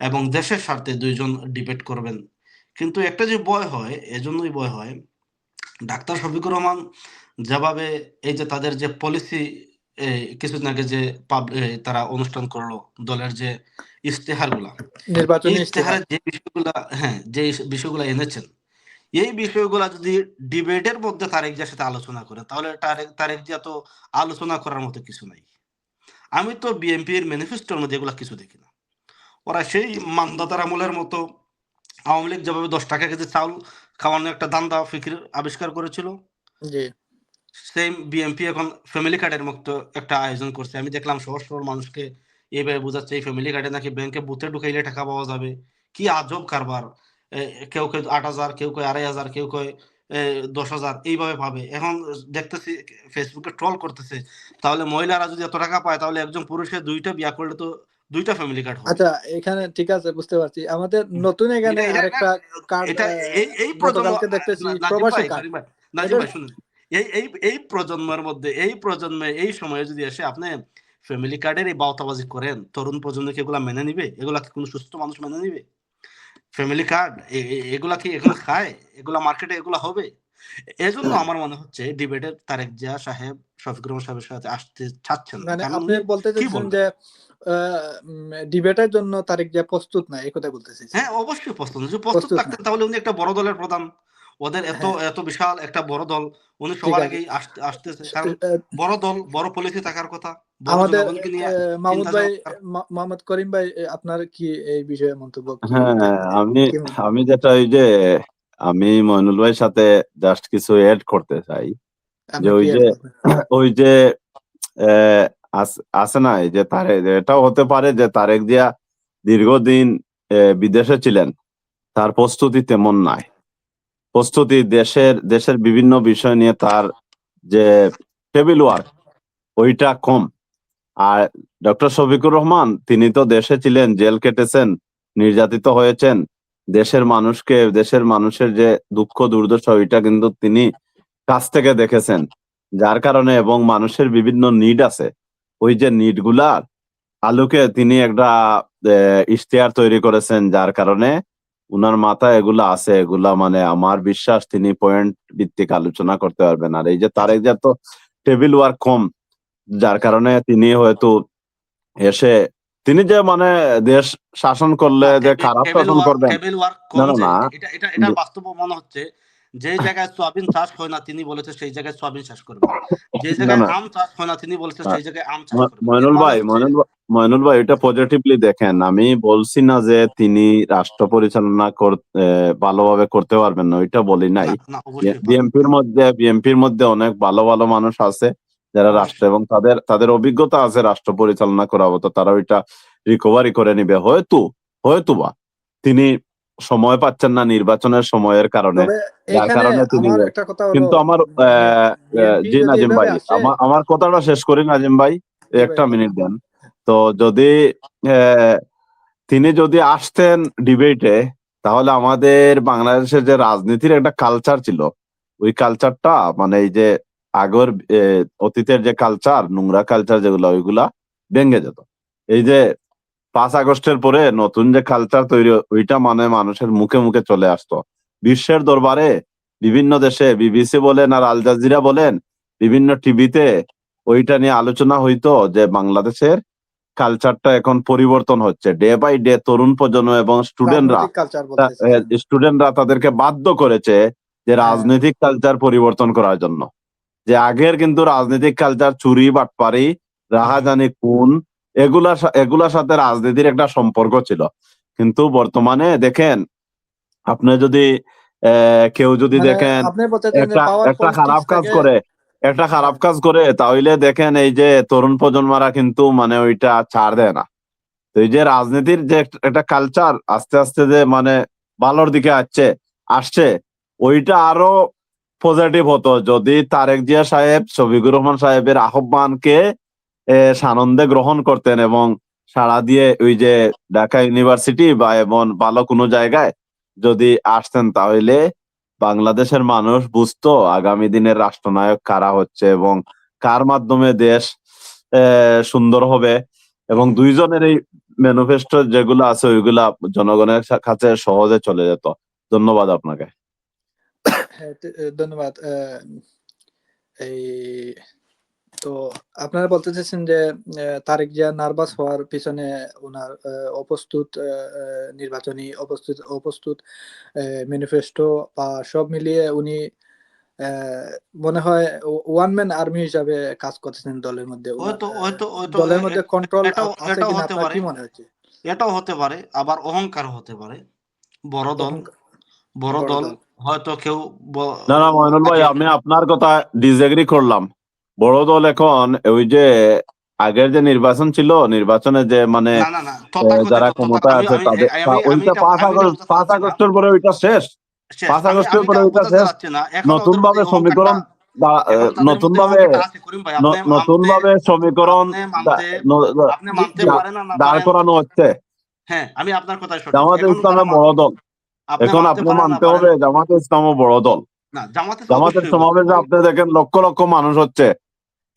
এবং দেশের স্বার্থে দুইজন ডিবেট করবেন। কিন্তু একটা যে ভয় হয়, এজন্যই ভয় হয়, ডাক্তার শফিকুর রহমান যেভাবে এই যে তাদের যে পলিসি কিছুদিন আগে যে তারা অনুষ্ঠান করলো দলের যে ইশতেহারগুলা, এই নির্বাচনী ইশতেহার। ইশতেহারের যে বিষয়গুলা, হ্যাঁ, যে বিষয়গুলা এনেছেন, এই বিষয়গুলা যদি ডিবেটের মধ্যে তারেক জিয়ার সাথে আলোচনা করে, তাহলে তারেক জিয়া তো আলোচনা করার মতো কিছু নাই। আমি তো বিএনপির ম্যানিফেস্টোর মধ্যে এগুলা কিছু দেখি না। ওরা সেই মান্দাতার আমলের মতো আওয়ামী লীগ যেভাবে 10 টাকা কেজি চাউল খাওয়ানোর একটা ধান্দা ফিকির আবিষ্কার করেছিল, জি। সেম বিএনপি এখন ফ্যামিলি কার্ডের মতো একটা আয়োজন করছে। আমি দেখলাম সহজ সরল মানুষকে এইভাবে বোঝাচ্ছে এই ফ্যামিলি কার্ডে নাকি ব্যাংকে বুথে ঢুকাইলে টাকা পাওয়া যাবে। কি আজব কারবার! এ কেউ ৮,০০০, কেউ কয় ২,৫০০, কেউ কয় ১০,০০০ এইভাবে পাবে। এখন দেখতেছি ফেসবুকে ট্রল করতেছে। তাহলে মহিলারা যদি এত টাকা পায়, তাহলে একজন পুরুষের ২ টা বিয়া করলে তো ২ টা ফ্যামিলি কার্ড হবে। আচ্ছা, এখানে ঠিক আছে, বুঝতে পারছি। আমাদের নতুন এখানে এটা এটা এটা আরেকটা কার্ড এটা এই প্রজন্ম, গতকালকে দেখতেছি, নাজিম প্রবাসী ভাই, কার্ড। নাজিম ভাই, এটা শুনুন। এই প্রজন্মের মধ্যে, এই প্রজন্মে এই সময়ে যদি এসে আপনি ফ্যামিলি কার্ডের এই বাওতাবাজি করেন, তরুণ প্রজন্ম কি এগুলা মেনে নিবে? এগুলা কি কোন সুস্থ মানুষ মেনে নিবে? ফ্যামিলি কার্ড এগুলা কি এখন খায়? এগুলা মার্কেটে এগুলা হবে? এজন্য আমার মনে হচ্ছে ডিবেটে তারেক জিয়া সাহেব শফিকুর রহমান সাহেবের সাথে আসতে চাচ্ছেন না। মানে কারণ আপনি উনি বলতে কি চাচ্ছেন বলবেন? যে ডিবেটের জন্য তারেক জিয়া প্রস্তুত না, এই কথা বলতে চাইছেন? হ্যাঁ, অবশ্যই প্রস্তুত। যদি প্রস্তুত প্রস্তুত না। থাকতেন তাহলে উনি একটা বড় দলের প্রধান। ওদের হ্যাঁ, এত বিশাল একটা বড় দল। উনি ঠিক সবার আছে। আগেই আসতেছে। স কারণ আ বড় দল, বড় পলিসি থাকার কথা। বড় আমাদের জনগণকে নিয়ে মাহমুদ চিন্তা ভাই, যাওয়া দরকার। মোহাম্মদ করিম ভাই, আপনার কি এই বিষয়ে মন্তব্য কি হ্যাঁ, আমি কি মনে হয়? আমি যেটা ওই যে আমি মইনুল ভাইয়ের সাথে জাস্ট কিছু এড করতে চাই যে আপনি কি ওই এড যে করবেন? ওই যে আছে না এই যে তারেক, এটাও হতে পারে যে তারেক জিয়া দীর্ঘদিন বিদেশে ছিলেন, তার প্রস্তুতি তেমন নাই। প্রস্তুতি দেশের বিভিন্ন বিষয় নিয়ে তার যে টেবিল ওয়ার্ক ওইটা কম। আর ডক্টর শফিকুর রহমান তিনি তো দেশে ছিলেন, জেল কেটেছেন, নির্যাতিত হয়েছেন। দেশের মানুষের যে দুঃখ দুর্দশা ওইটা কিন্তু তিনি কাছ থেকে দেখেছেন। যার কারণে এবং মানুষের বিভিন্ন নিড আছে, ওই যে নিড গুলার আলোকে তিনি একটা ইশতেহার তৈরি করেছেন। যার কারণে উনার মাথায় এগুলা আছে, এগুলা মানে আমার বিশ্বাস তিনি পয়েন্ট ভিত্তিক আলোচনা করতে পারবেন। আর এই যে তারেক জিয়ার তো টেবিল ওয়ার্ক কম, যার কারণে তিনি হয়তো এসে তিনি যে মানে দেশ শাসন করলে না, যে খারাপ শাসন করবেন, টেবিল ওয়ার্ক না কম না যে না। এটার বাস্তব মনে হচ্ছে। যে জায়গায় সয়াবিন চাষ হয় না তিনি বলেছে সেই জায়গায় সয়াবিন চাষ করবেন। যে না জায়গায় না আম চাষ হয় না তিনি বলেছে না, সেই জায়গায় আম চাষ করবেন। এর মইনুল মানে ভাই, হচ্ছে মইনুল ভাই এটা পজিটিভলি দেখেন। আমি বলছি না যে তিনি রাষ্ট্র পরিচালনা ভালোভাবে করতে পারবেন না, ওইটা বলি নাই। না, না, অবশ্যই পারবেন। বিএনপির মধ্যে অনেক ভালো ভালো মানুষ আছে যারা রাষ্ট্র অবশ্যই। এবং তাদের অভিজ্ঞতা আছে রাষ্ট্র পরিচালনা করা, হতো তারা ওইটা রিকভারি করে নিবে। হয়তোবা তিনি সময় পাচ্ছেন না নির্বাচনের সময়ের কারণে, তবে যার এখানে কারণে তিনি আমার একটা কথা হলো, কিন্তু আমার মানে বিএনপি জি যদি নাজিম এভাবে ভাই, আসে। আমার কথাটা শেষ করি নাজিম ভাই, জি ভাই, একটা বলেন। মিনিট দেন। তো যদি আহ, তিনি যদি আসতেন ডিবেটে, তাহলে আমাদের বাংলাদেশের যে রাজনীতির একটা কালচার ছিল, ওই কালচারটা মানে এই যে আগের অতীতের যে কালচার, নোংরা কালচার যেগুলো, ওইগুলা ভেঙে যেত। এই যে 5 আগস্টের পরে নতুন যে কালচার তৈরি ওইটা মানে মানুষের মুখে মুখে চলে আসতো। বিশ্বের দরবারে বিভিন্ন দেশে বিবিসি বলেন আর আল জাজিরা বলেন, বিভিন্ন টিভিতে ওইটা নিয়ে আলোচনা হইতো যে বাংলাদেশের কালচারটা এখন পরিবর্তন হচ্ছে ডে বাই ডে। তরুণ প্রজন্ম এবং রাজনৈতিক কালচার বলতে চাইছেন? স্টুডেন্টরা তাদেরকে বাধ্য করেছে যে হ্যাঁ, রাজনৈতিক কালচার পরিবর্তন করার জন্য। যে আগের কিন্তু রাজনৈতিক কালচার চুরি বাটপারি হুম। রাহাজানি খুন এগুলার সাথে রাজনীতির একটা সম্পর্ক ছিল। কিন্তু বর্তমানে দেখেন, আপনি যদি কেউ যদি মানে দেখেন আপনি বলতে চাইছেন যে একটা পাওয়ার একটা খারাপ পলিটিক্স কাজ থেকে। করে, একটা খারাপ হ্যাঁ, কাজ করে, তাহলে দেখেন এই যে তরুণ প্রজন্মরা কিন্তু মানে ওইটা ছাড় দেয় না। তো এই যে রাজনীতির যে একটা কালচার আস্তে আস্তে যে মানে ভালোর দিকে আসছে, ওইটা আরো পজিটিভ হতো যদি তারেক জিয়া সাহেব শফিকুর রহমান সাহেবের আহ্বানকে সানন্দে গ্রহণ করতেন এবং সাড়া দিয়ে ওই যে ঢাকা ইউনিভার্সিটি বা এমন ভালো কোনো জায়গায় যদি আসতেন, তাহলে বাংলাদেশের মানুষ বুঝতো আগামী দিনের রাষ্ট্রনায়ক কারা হচ্ছে এবং কার মাধ্যমে দেশ সুন্দর হবে। এবং হুম। দুইজনের এই ম্যানিফেস্টো যেগুলো আছে ওইগুলা জনগণের কাছে সহজে চলে যেত। ধন্যবাদ আপনাকে। হ্যাঁ, ধন্যবাদ। এই তো আপনারা বলতে চাচ্ছেন যে তারেক জিয়া নার্ভাস হওয়ার পিছনে উনার অপ্রস্তুত নির্বাচনী অপ্রস্তুত ম্যানিফেস্টো বা সব মিলিয়ে উনি মনে হয় ওয়ান ম্যান আর্মি হিসাবে কাজ করতেছেন দলের মধ্যে। উনার হয়তো দলের মধ্যে কন্ট্রোল এটাও আছে এটাও কিনা হতে আপনার পারে, কি মনে হচ্ছে? এটাও হতে পারে, আবার অহংকার হতে পারে। বড় দল, অহংকার, বড় বড় দল দল। হয়তো কেউ না না মইনুল ভাই, আগে আমি আপনার কথা ডিসএগ্রি করলাম। বড় দল এখন ওই যে আগের যে নির্বাচন ছিল, নির্বাচনে যে মানে না না না তথাকথিত যারা ক্ষমতায় আমি আছে আমি তাদের আমি আমি ওইটা এটা আমি এটা বোঝাতে পাঁচ চাচ্ছি না। আগস্টের পরে ওইটা শেষ। শেষ, 5 আমি আগস্টের আমি পরে এটা ওইটা বোঝাতে শেষ। চাচ্ছি না। এখনো নতুন ওদের মধ্যে ভাবে এই অহংকারটা, সমীকরণ এখনো তাদের নতুন মধ্যে এই ভাবে অহংকারটা আছে করিম ভাই। আপনি নতুন আপনি ভাবে সমীকরণ আপনি দা- মানতে ন- দা- আপনি জি, মানতে জি। দা- পারেন আর না দাঁড় পারেন। করানো হচ্ছে। হ্যাঁ, আমি আপনার কথাই সঠিক। জামাতে এখন যারা ইসলামের বড় দল, আপনি এখন মানতে আপনি পারেন না মানতে পারেন। হবে জামাতে ইসলামও বড় দল। না, জামাতে তো জামাতের অবশ্যই বড়। সমাবেশে আপনি দেখেন লক্ষ লক্ষ মানুষ হচ্ছে।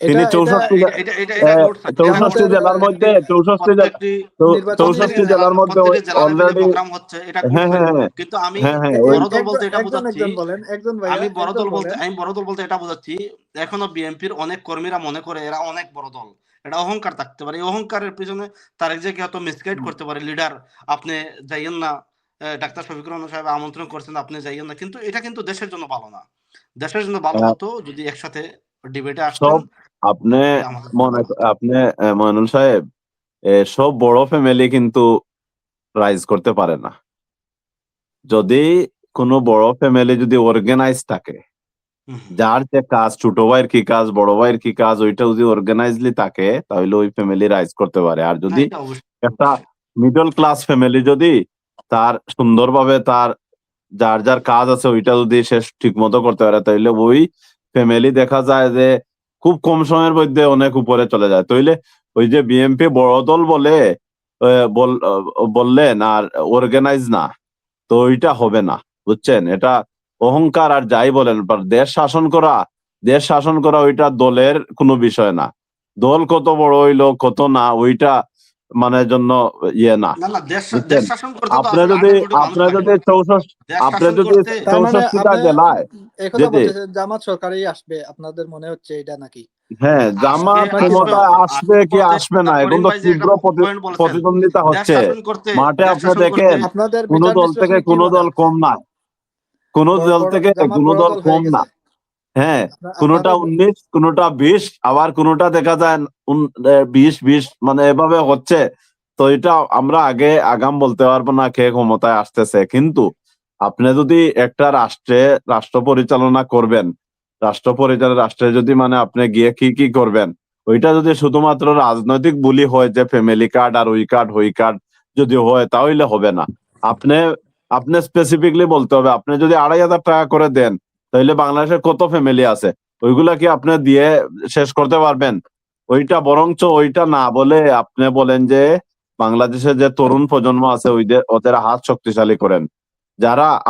এটা তিনি এটা না, 64 এটা গুড সাইড, এটা গুড 64 জামাতের সাইড। জেলার মধ্যে প্রত্যেকটি নির্বাচনী 64 জেলার মধ্যে প্রত্যেকটি জেলারে মিলে অলরেডি। প্রোগ্রাম হচ্ছে, এটা গুড হ্যাঁ সাইড। হ্যাঁ হ্যাঁ কিন্তু আমি হ্যাঁ হ্যাঁ বড় দল একজন বলতে এটা একজন বোঝাচ্ছি, একজন বলেন, একজন ভাইয়া, আমি বড় একজন দল বলতে বলেন। আমি বড় দল বলতে এটা বোঝাচ্ছি, এখনো বিএনপির অনেক কর্মীরা মনে করে এরা অনেক বড় দল। এটা অহংকার থাকতে পারে। এই অহংকারের পিছনে তারেক জিয়াকে হয়তো মিসগাইড করতে পারে লিডার। আপনি যাইয়েন না, ডাক্তার শফিকুর রহমান সাহেব আমন্ত্রণ করছেন, আপনি যাইয়েন না। কিন্তু এটা কিন্তু দেশের জন্য ভালো না। দেশের জন্য ভালো আহ, হতো যদি একসাথে ডিবেটে আসতেন। সব আপনি এটা আমাদের জন্য মনে ভালো হতো। আপনি মইনুল সাহেব, সব বড় ফ্যামিলি কিন্তু রাইজ করতে পারে না। যদি কোনো বড় ফ্যামিলি যদি অর্গানাইজ থাকে, হুম, হুম। যার যে কাজ, ছোট ভাইয়ের কি কাজ, বড় ভাইয়ের কি কাজ, ওইটা যদি অর্গানাইজলি থাকে তাহলে ওই ফ্যামিলি রাইজ করতে পারে। আর না, যদি এটা অবশ্যই একটা অবশ্যই। মিডল ক্লাস ফ্যামিলি যদি তার সুন্দরভাবে তার যার যার কাজ আছে ওইটা যদি সে ঠিক মতো করতে পারে, তাহলে ওই ফ্যামিলি দেখা যায় যে খুব কম সময়ের মধ্যে অনেক উপরে চলে যায়। তাইলে ওই যে বিএনপি বড় দল বলে বললেন আর অর্গানাইজ না, তো ওইটা হবে না, বুঝছেন? এটা অহংকার। আর যাই বলেন, দেশ শাসন করা ওইটা দলের কোনো বিষয় না। দল কত বড় হইলো কত না, ওইটা মানে জন্য ইয়ে না, না না, দেশ বুঝছেন? শাসন করতে তো আপনি আসলে যদি 18 কোটি মানুষ আপনি লাগে যদি ভাই। 64 দেশ আপনি শাসন যদি করতে তার মানে 64টা আপনি জেলায় একথা যদি বলতেছেন জামাত সরকারই আসবে, আপনাদের মনে হচ্ছে এটা নাকি? হ্যাঁ আসবে, জামাত আপনার কি মনে ক্ষমতায় হয়? আসবে কি বলতে আসবে না, এখন করিম তো ভাই যে একটা তীব্র পয়েন্ট বলেছেন, প্রতিদ্বন্দ্বিতা দেশ হচ্ছে শাসন করতে মাঠে। দেশ আপনি শাসন করতে দেখেন আপনাদের কোন বিচার দল থেকে বিশ্লেষণে কি কোন মনে দল হয়? কম না, কোন দল থেকে জামাত কোন বড় দল দল হয়ে কম না। গেছে। হ্যাঁ, কোনটা আপনাদের 19, কোনটা 20, আবার কোনটা দেখা যায় 20 মানে এভাবে হচ্ছে। তো এটা আমরা আগে আগাম বলতে পারবো না কে ক্ষমতায় আসতেছে। কিন্তু আপনি যদি একটা রাষ্ট্র পরিচালনা করবেন, রাষ্ট্রে যদি মানে আপনি গিয়ে কি কি করবেন, ওইটা যদি শুধুমাত্র রাজনৈতিক বুলি হয় যে ফ্যামিলি কার্ড আর ওই কার্ড যদি হয়, তাহলে হবে না। আপনি আপনি স্পেসিফিকলি বলতে হবে। আপনি যদি 2,500 টাকা করে দেন, তাহলে বাংলাদেশের কত ফ্যামিলি আছে ওইগুলা কি আপনি দিয়ে শেষ করতে পারবেন? বরঞ্চ ওইটা না বলে আপনি বলেন যে বাংলাদেশের যে তরুণ প্রজন্ম আছে ওদের হাত শক্তিশালী করেন।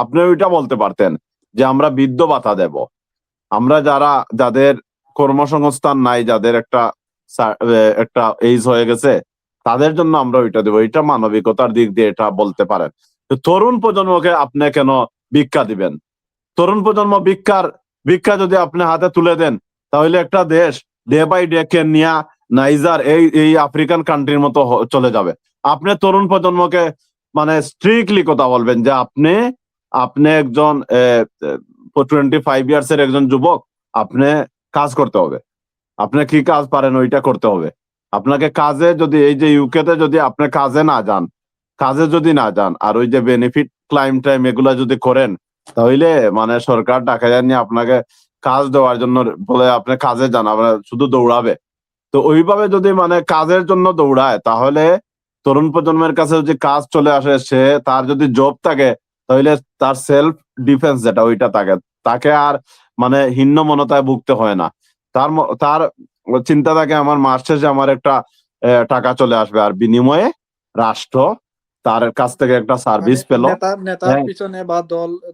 আপনি ওইটা বলতে পারতেন যে আমরা বৃদ্ধ ভাতা দেব, আমরা যাদের কর্মসংস্থান নাই, যাদের একটা এইজ হয়ে গেছে, তাদের জন্য আমরা ওইটা দেবো। এটা মানবিকতার দিক দিয়ে এটা বলতে পারেন। তো তরুণ প্রজন্মকে আপনি কেন ভিক্ষা দিবেন? তরুণ প্রজন্ম ভিক্ষা যদি আপনি হাতে তুলে দেন, তাহলে একটা দেশ day by day Kenya, Niger, এই আফ্রিকান কান্ট্রির মতো চলে যাবে। আপনি তরুণ প্রজন্মকে মানে স্ট্রিক্টলি কথা বলবেন যে আপনি একজন 25 ইয়ার্স এর একজন যুবক, আপনি কাজ করতে হবে। আপনি কি কাজ পারেন ওইটা করতে হবে। আপনাকে কাজে যদি এই যে ইউকেতে যদি আপনি কাজে যদি না যান আর ওই যে বেনিফিট ক্লাইম টাইম এগুলা যদি করেন, তাহলে মানে সরকার টাকা নিয়ে আপনাকে কাজ দেওয়ার জন্য বলে আপনি কাজে যান, আপনার শুধু দৌড়াবে। তো ওইভাবে যদি মানে কাজের জন্য দৌড়ায়, তাহলে তরুণ প্রজন্মের কাছে যদি কাজ চলে আসে, তার যদি জব থাকে, তাহলে তার সেলফ ডিফেন্স যেটা ওইটা থাকে, তাকে আর মানে হীনমন্যতায় ভুগতে হয় না। তার চিন্তা থাকে আমার মাস শেষে আমার একটা টাকা চলে আসবে, আর বিনিময়ে রাষ্ট্র তার কাছ থেকে একটা মানে সার্ভিস পেল। নেতার হ্যাঁ, পিছনে বা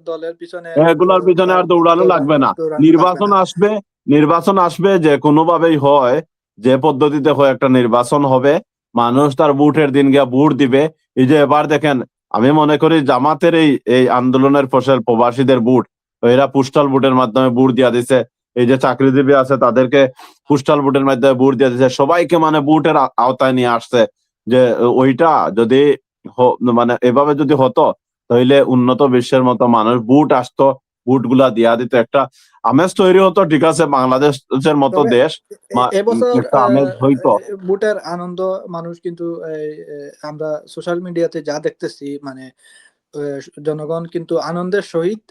দলের পিছনে এগুলোর পিছনে আর দৌড়ানো লাগবে না। দৌড়ানো লাগবে নির্বাচন না। আসবে, নির্বাচন আসবে যে কোনোভাবেই হয়, যে পদ্ধতিতে হয় একটা নির্বাচন হবে, মানুষ তার ভোটের দিন গিয়া ভোট দিবে। এই যে এবার দেখেন, আমি মনে করি জামাতের এই আন্দোলনের ফসল প্রবাসীদের ভোট, এরা পোস্টাল ভোটের মাধ্যমে ভোট দিয়া দিছে। এই যে চাকরিজীবী আছে তাদেরকে পোস্টাল ভোটের মাধ্যমে ভোট দিয়ে দিচ্ছে, সবাইকে মানে ভোটের আওতায় নিয়ে আসছে। যে ওইটা যদি মানে এভাবে যদি হতো তাহলে উন্নত বিশ্বের মতো মানুষ ভোট আসতো, ভোট গুলা দিয়া দিত, একটা আমেজ তৈরি হতো। ঠিক আছে, বাংলাদেশের মতো তবে দেশ এবছর একটা আমেজ হইতো। ভোটের আনন্দ মানুষ কিন্তু আমরা সোশ্যাল মিডিয়াতে যা দেখতেছি, মানে জনগণ কিন্তু আনন্দের সহিত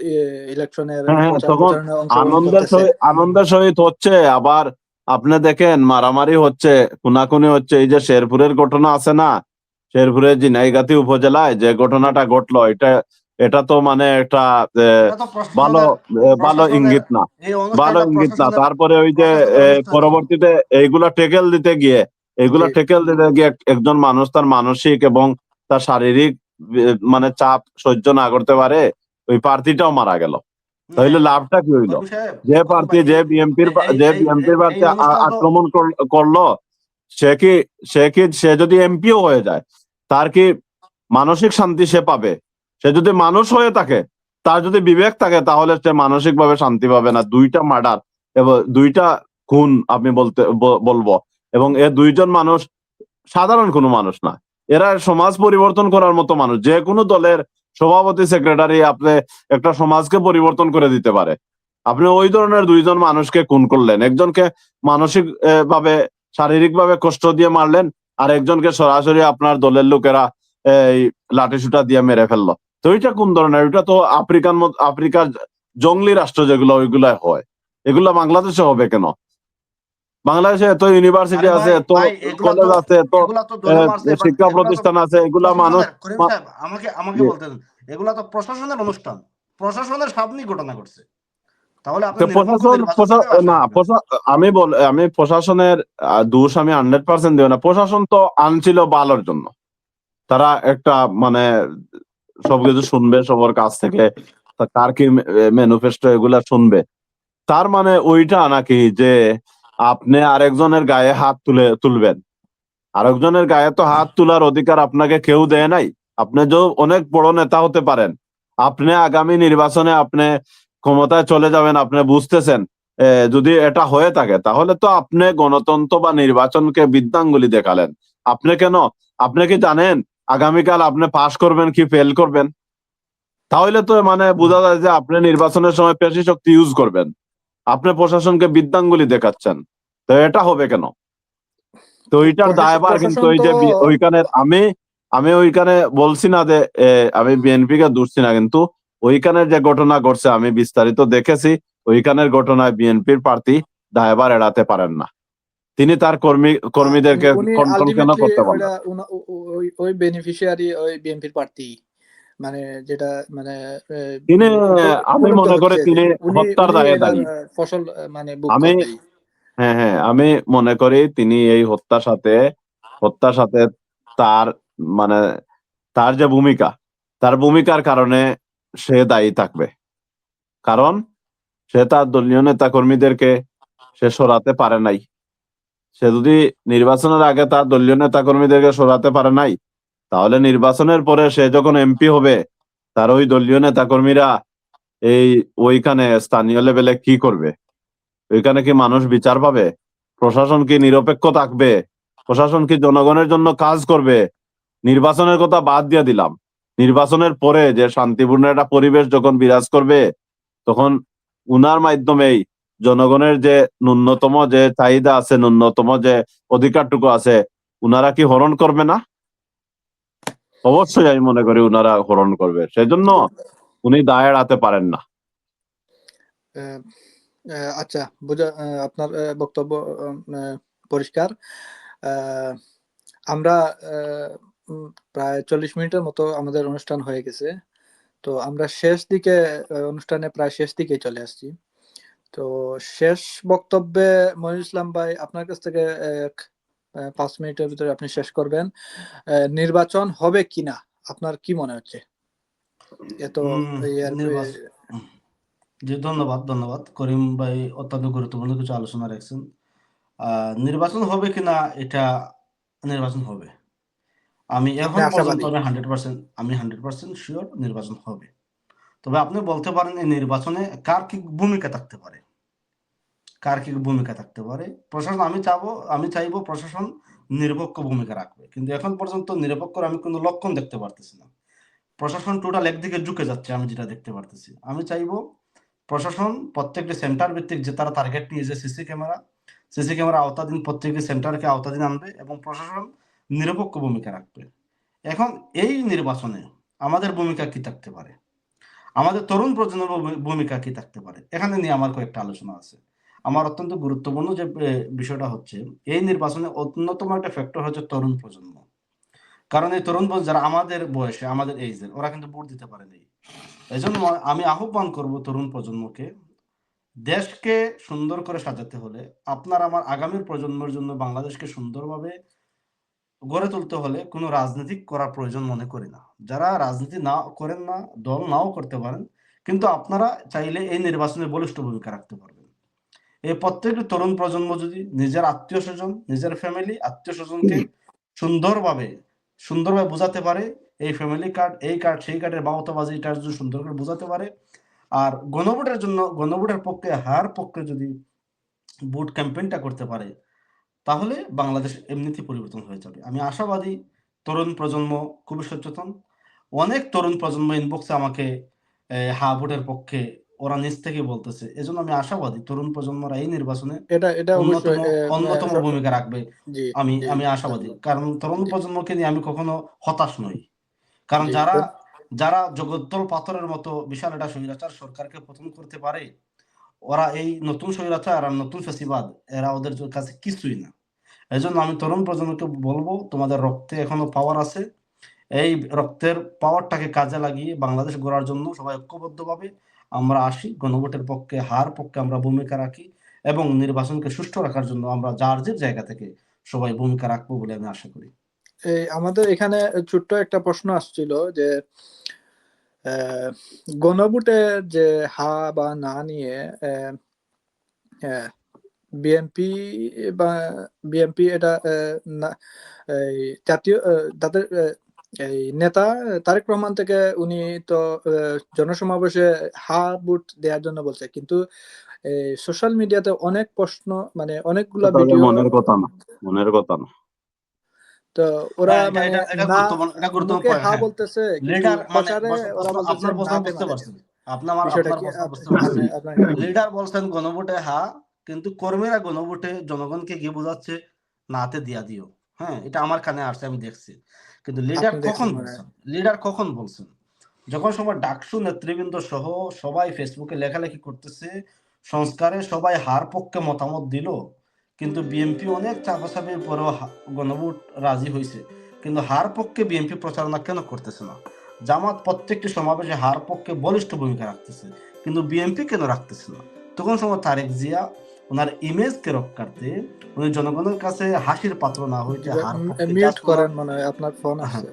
ইলেকশনের হ্যাঁ, হ্যাঁ, প্রচার তখন প্রচারণায় অংশগ্রহণ করতেছে। আনন্দের সহিত হচ্ছে। আবার আপনি দেখেন মারামারি হচ্ছে, খুনাখুনি হচ্ছে। এই যে শেরপুরের ঘটনা আছে না, শেরপুরের ঝিনাইগাতি উপজেলায় যে ঘটনাটা ঘটলো, এটা তো মানে একটা এটা তো ভালো ভালো প্রশাসনের ইঙ্গিত না, এই ভালো অনুষ্ঠানটা ইঙ্গিত না। প্রশাসনের তারপরে ওই যে প্রশাসনের অনুষ্ঠান ছিল। পরবর্তীতে এইগুলা টেকেল দিতে গিয়ে জি, একজন মানুষ তার মানসিক এবং তার শারীরিক মানে চাপ সহ্য না করতে পারে, ওই প্রার্থীটাও মারা গেল। তাহলে হ্যাঁ, লাভটা কি হইলো? করিম সাহেব, যে করিম প্রার্থী ভাই, যে বিএনপির এই যে এই বিএনপির এই প্রার্থী অনুষ্ঠান তো আক্রমণ করলো, সে যদি এমপিও হয়ে যায়, তার কি মানসিক শান্তি সে পাবে? সে যদি মানুষ হয়ে থাকে, তার যদি বিবেক থাকে, তাহলে সে মানসিক ভাবে শান্তি পাবে না। দুইটা মার্ডার এবং দুইটা খুন আমি বলবো, এবং এ দুইজন মানুষ সাধারণ কোনো মানুষ না, এরা সমাজ পরিবর্তন করার মতো মানুষ। যে কোনো দলের সভাপতি, সেক্রেটারি আপনি একটা সমাজকে পরিবর্তন করে দিতে পারে। আপনি ওই ধরনের দুইজন মানুষকে খুন করলেন, একজনকে মানসিক ভাবে শারীরিক ভাবে কষ্ট দিয়ে মারলেন, আর একজনকে সরাসরি আপনার দলের লোকেরা এই লাঠিসুটা দিয়ে মেরে ফেললো। তো ওইটা কোন ধরনের? ওইটা তো আফ্রিকার জঙ্গলি রাষ্ট্র যেগুলো, ওইগুলা হয়। এগুলা বাংলাদেশে হবে কেন? বাংলাদেশে এত ইউনিভার্সিটি আরে আছে, ভাই, এত ভাই, এগুলা তো কলেজ আছে, এত এগুলা তো দলে মারছে, বাট শিক্ষা এগুলা তো প্রতিষ্ঠান আছে, এগুলা মানুষ প্রশাসনের। করিম সাহেব, আমাকে বলতে দেন, এগুলা তো প্রশাসনের অনুষ্ঠান, প্রশাসনের সামনেই ঘটনা ঘটছে। তাহলে আপনি তো নিরপেক্ষ নির্বাচন কেন আশা না, করবেন? আমি প্রশাসনের দোষ আমি 100% দেব না। প্রশাসন তো আনছিল ভালোর জন্য। তারা একটা মানে সবকিছু শুনবে সবার কাছ থেকে, কার কি ম্যানিফেস্টো, এগুলা শুনবে। তার মানে ওইটা নাকি যে আপনি আরেকজনের গায়ে হাত তুলবেন? আরেকজনের গায়ে তো হাত তোলার অধিকার আপনাকে কেউ দেয় নাই। আপনি যে অনেক বড় নেতা হতে পারেন, আপনি আগামী নির্বাচনে আপনি ক্ষমতায় চলে যাবেন, আপনি বুঝতেছেন। যদি এটা হয়ে থাকে, তাহলে তো আপনি গণতন্ত্র বা নির্বাচনকে বৃদ্ধাঙ্গুলি দেখালেন। আপনি কেন? আপনি কি জানেন আগামীকাল আপনি পাশ করবেন কি ফেল করবেন? তাহলে তো মানে বোঝা যায় যে আপনি নির্বাচনের সময় পেশি শক্তি ইউজ করবেন, আপনি প্রশাসনকে বৃদ্ধাঙ্গুলি দেখাচ্ছেন। তো এটা হবে কেন? তো ওইটার দায়ভার কিন্তু প্রশাসন ওই তো যে ওইখানে আমি ওইখানে বলছি না যে আমি বিএনপি কে দোষছি না, কিন্তু ওইখানের যে ঘটনা ঘটছে আমি বিস্তারিত দেখেছি। ওইখানের ঘটনায় বিএনপির প্রার্থী দায়ভার এড়াতে পারেন না। তিনি তার কর্মীদেরকে উনি কন্ট্রোল কেন আলটিমেটলি করতে পারেন ওইটা না? ওই বেনিফিশিয়ারি, ওই বিএনপির প্রার্থী, মানে যেটা মানে তিনি আমি উপলব্ধ মনে করি হচ্ছে যে তিনি উনি হত্যার উনি দায়ে এটার দায়ী। ফসল মানে ভোগ আমি করবে। হ্যাঁ, হ্যাঁ, আমি মনে করি তিনি এই হত্যার সাথে তার মানে তার যে ভূমিকা, তার ভূমিকার কারণে সে দায়ী থাকবে। কারণ সে তার দলীয় নেতা কর্মীদেরকে সে সরাতে পারে নাই। সে যদি নির্বাচনের আগে তার দলীয় নেতা কর্মীদেরকে সরাতে পারে নাই, তাহলে নির্বাচনের পরে সে যখন এমপি হবে, তার ওই দলীয় নেতা কর্মীরা এই ওইখানে স্থানীয় লেভেলে কি করবে? ওইখানে কি মানুষ বিচার পাবে? প্রশাসন কি নিরপেক্ষ থাকবে? প্রশাসন কি জনগণের জন্য কাজ করবে? নির্বাচনের কথা বাদ দিয়ে দিলাম, নির্বাচনের পরে যে শান্তিপূর্ণ একটা পরিবেশ যখন বিরাজ করবে, তখন উনার মাধ্যমেই জনগণের যে ন্যূনতম যে চাহিদা আছে, ন্যূনতম যে অধিকারটুকু আছে, উনারা কি হরণ করবে না? অবশ্যই আমি মনে করি উনারা হরণ করবে। সেজন্য উনি দায় এড়াতে পারেন না। আহ, আচ্ছা, আপনার বক্তব্য পরিষ্কার। আহ, আমরা আহ, প্রায় 40 মিনিটের মতো আমাদের অনুষ্ঠান হয়ে গেছে। তো আমরা শেষ দিকে, অনুষ্ঠানে প্রায় শেষ দিকে চলে আসছি। তো শেষ বক্তব্যে মনিরুল ইসলাম ভাই, আপনার কাছ থেকে 5 মিনিটের ভিতরে আপনি শেষ করবেন। নির্বাচন হবে কিনা আপনার কি মনে হচ্ছে? এত নির্বাচন, জি, ধন্যবাদ করিম ভাই, অত্যন্ত গুরুত্বপূর্ণ কিছু আলোচনা রাখছেন। নির্বাচন হবে কিনা, এটা নির্বাচন হবে। আমি আপনি এখন পর্যন্ত আশাবাদী? আমি 100% শিওর নির্বাচন হবে। তবে আপনি বলতে পারেন এই নির্বাচনে কার কি ভূমিকা থাকতে পারে। কার কি ভূমিকা থাকতে পারে। প্রশাসন আমি চাইবো প্রশাসন নিরপেক্ষ ভূমিকা রাখবে, কিন্তু এখন পর্যন্ত নিরপেক্ষর আমি কোনো লক্ষণ দেখতে পারতেছি না। প্রশাসন টোটাল একদিকে ঝুঁকে যাচ্ছে, আমি যেটা দেখতে পারতেছি। আমি চাইবো প্রশাসন প্রত্যেকটি সেন্টার ভিত্তিক যে তারা টার্গেট নিয়েছে সিসি ক্যামেরা আওতাধীন প্রত্যেকটি সেন্টারকে আওতাধীন আনবে এবং প্রশাসন নিরপেক্ষ ভূমিকা রাখবে। এখন এই নির্বাচনে আমাদের ভূমিকা কি থাকতে পারে, আমাদের তরুণ প্রজন্মের ভূমিকা কি থাকতে পারে, এখানে নিয়ে আমার কয়েকটা আলোচনা আছে। আমার অত্যন্ত গুরুত্বপূর্ণ যে বিষয়টা হচ্ছে, এই নির্বাচনে অন্যতম একটা ফ্যাক্টর হচ্ছে তরুণ প্রজন্ম। কারণ এই তরুণ প্রজন্ম যারা আমাদের বয়সে, আমাদের এইজের, ওরা কিন্তু ভোট দিতে পারেনি। এই জন্য আমি আহ্বান করব তরুণ প্রজন্মকে, দেশকে সুন্দর করে সাজাতে হলে, আপনার আমার আগামীর প্রজন্মের জন্য বাংলাদেশকে সুন্দরভাবে গড়ে তুলতে হলে কোনো রাজনীতি করার প্রয়োজন মনে করি না। যারা রাজনীতি না করেন না, দল নাও করতে পারেন, কিন্তু আপনারা চাইলে এই নির্বাচনে বলিষ্ঠ ভূমিকা রাখতে পারবেন। এই প্রত্যেকটি তরুণ প্রজন্ম যদি নিজের আত্মীয় স্বজন, নিজের ফ্যামিলি আত্মীয় স্বজনকে সুন্দরভাবে বোঝাতে পারে, এই ফ্যামিলি কার্ড, এই কার্ড, সেই কার্ডের বাউতাবাজি, এটা যদি সুন্দর করে বোঝাতে পারে, আর গণভোটের জন্য, গণভোটের পক্ষে, হার পক্ষে যদি ভোট ক্যাম্পেইনটা করতে পারে, তাহলে বাংলাদেশ এমনিতেই পরিবর্তন হয়ে যাবে। আমি আশাবাদী তরুণ প্রজন্ম খুবই সচেতন। অনেক তরুণ প্রজন্ম ইনবক্সে আমাকে হ্যাঁ ভোটের পক্ষে ওরা নিজ থেকে বলতেছে। এজন্য আমি আশাবাদী তরুণ প্রজন্মরা এই নির্বাচনে এটা অবশ্যই অন্যতম ভূমিকা রাখবে। জি আমি আশাবাদী, কারণ তরুণ প্রজন্মকে নিয়ে আমি কখনো হতাশ নই। কারণ জি যারা জগদ্দল পাথরের মতো বিশাল একটা স্বৈরাচার সরকারকে পতন করতে পারে, ওরা এই নতুন স্বৈরাচার আর নতুন ফ্যাসিবাদ, এরা ওদের কাছে কিছুই না। এজন্য আমি তরুণ প্রজন্মকে বলবো, তোমাদের রক্তে এখনো পাওয়ার আছে। এই রক্তের পাওয়ারটাকে কাজে লাগিয়ে বাংলাদেশ গড়ার জন্য সবাই ঐক্যবদ্ধভাবে আমরা আসি, গণভোটের পক্ষে, হার পক্ষে আমরা ভূমিকা রাখি এবং নির্বাচনকে সুষ্ঠু রাখার জন্য আমরা যার যে জায়গা থেকে সবাই ভূমিকা রাখবো বলে আমি আশা করি। আমাদের এখানে ছোট্ট একটা প্রশ্ন আসছিল যে গণভোটের যে হা বা না নিয়ে বিএনপি বা বিএনপি এটা এই জাতীয় তাদের এই নেতা তারেক রহমান থেকে উনি তো জনসমাবেশে হা ভোট দেওয়ার জন্য বলছে, কিন্তু সোশ্যাল মিডিয়াতে অনেক প্রশ্ন, মানে অনেকগুলা ভিডিও, মনের কথা না। তো ওরা মানে এটা না গুরুত্বপূর্ণ মুখে পয়েন্ট। হা হ্যাঁ, বলতেছে, কিন্তু লিডার মানে প্রচারে ওরা বলতেছে আপনার প্রশ্ন নাতে বুঝতে মানে পারছেন, বিষয়টা আপনার কি প্রশ্ন বুঝতে পারছেন। আপনার লিডার বলছেন গণভোটে হা, কিন্তু কর্মীরা গণভোটে জনগণকে গিয়ে বোঝাচ্ছে নাতে দিয়া দিও। হ্যাঁ, এটা আমার কানে আসছে, আমি দেখছি। কিন্তু লিডার আপনি কখন দেখছেন মনে হয়। বলছেন? লিডার কখন বলছেন? যখন সময় ডাকসু নেতৃবৃন্দ সহ সবাই ফেসবুকে লেখালেখি করতেছে, সংস্কারে সবাই হার পক্ষে মতামত দিল, কিন্তু বিএনপি অনেক চাপাচাপির পরেও গণভোট রাজি হয়েছে, কিন্তু হার পক্ষে বিএনপি প্রচারণা কেন করতেছে না? জামাত প্রত্যেকটি সমাবেশে হার পক্ষে বলিষ্ঠ ভূমিকা রাখতেছে, কিন্তু বিএনপি কেন রাখতেছে না? তখন সময় তারেক জিয়া ওনার ইমেজকে রক্ষার্থে, উনি জনগণের কাছে হাসির পাত্র না হইতে হার পক্ষে মিউট করেন মনে হয়, আপনার ফোন আসছে।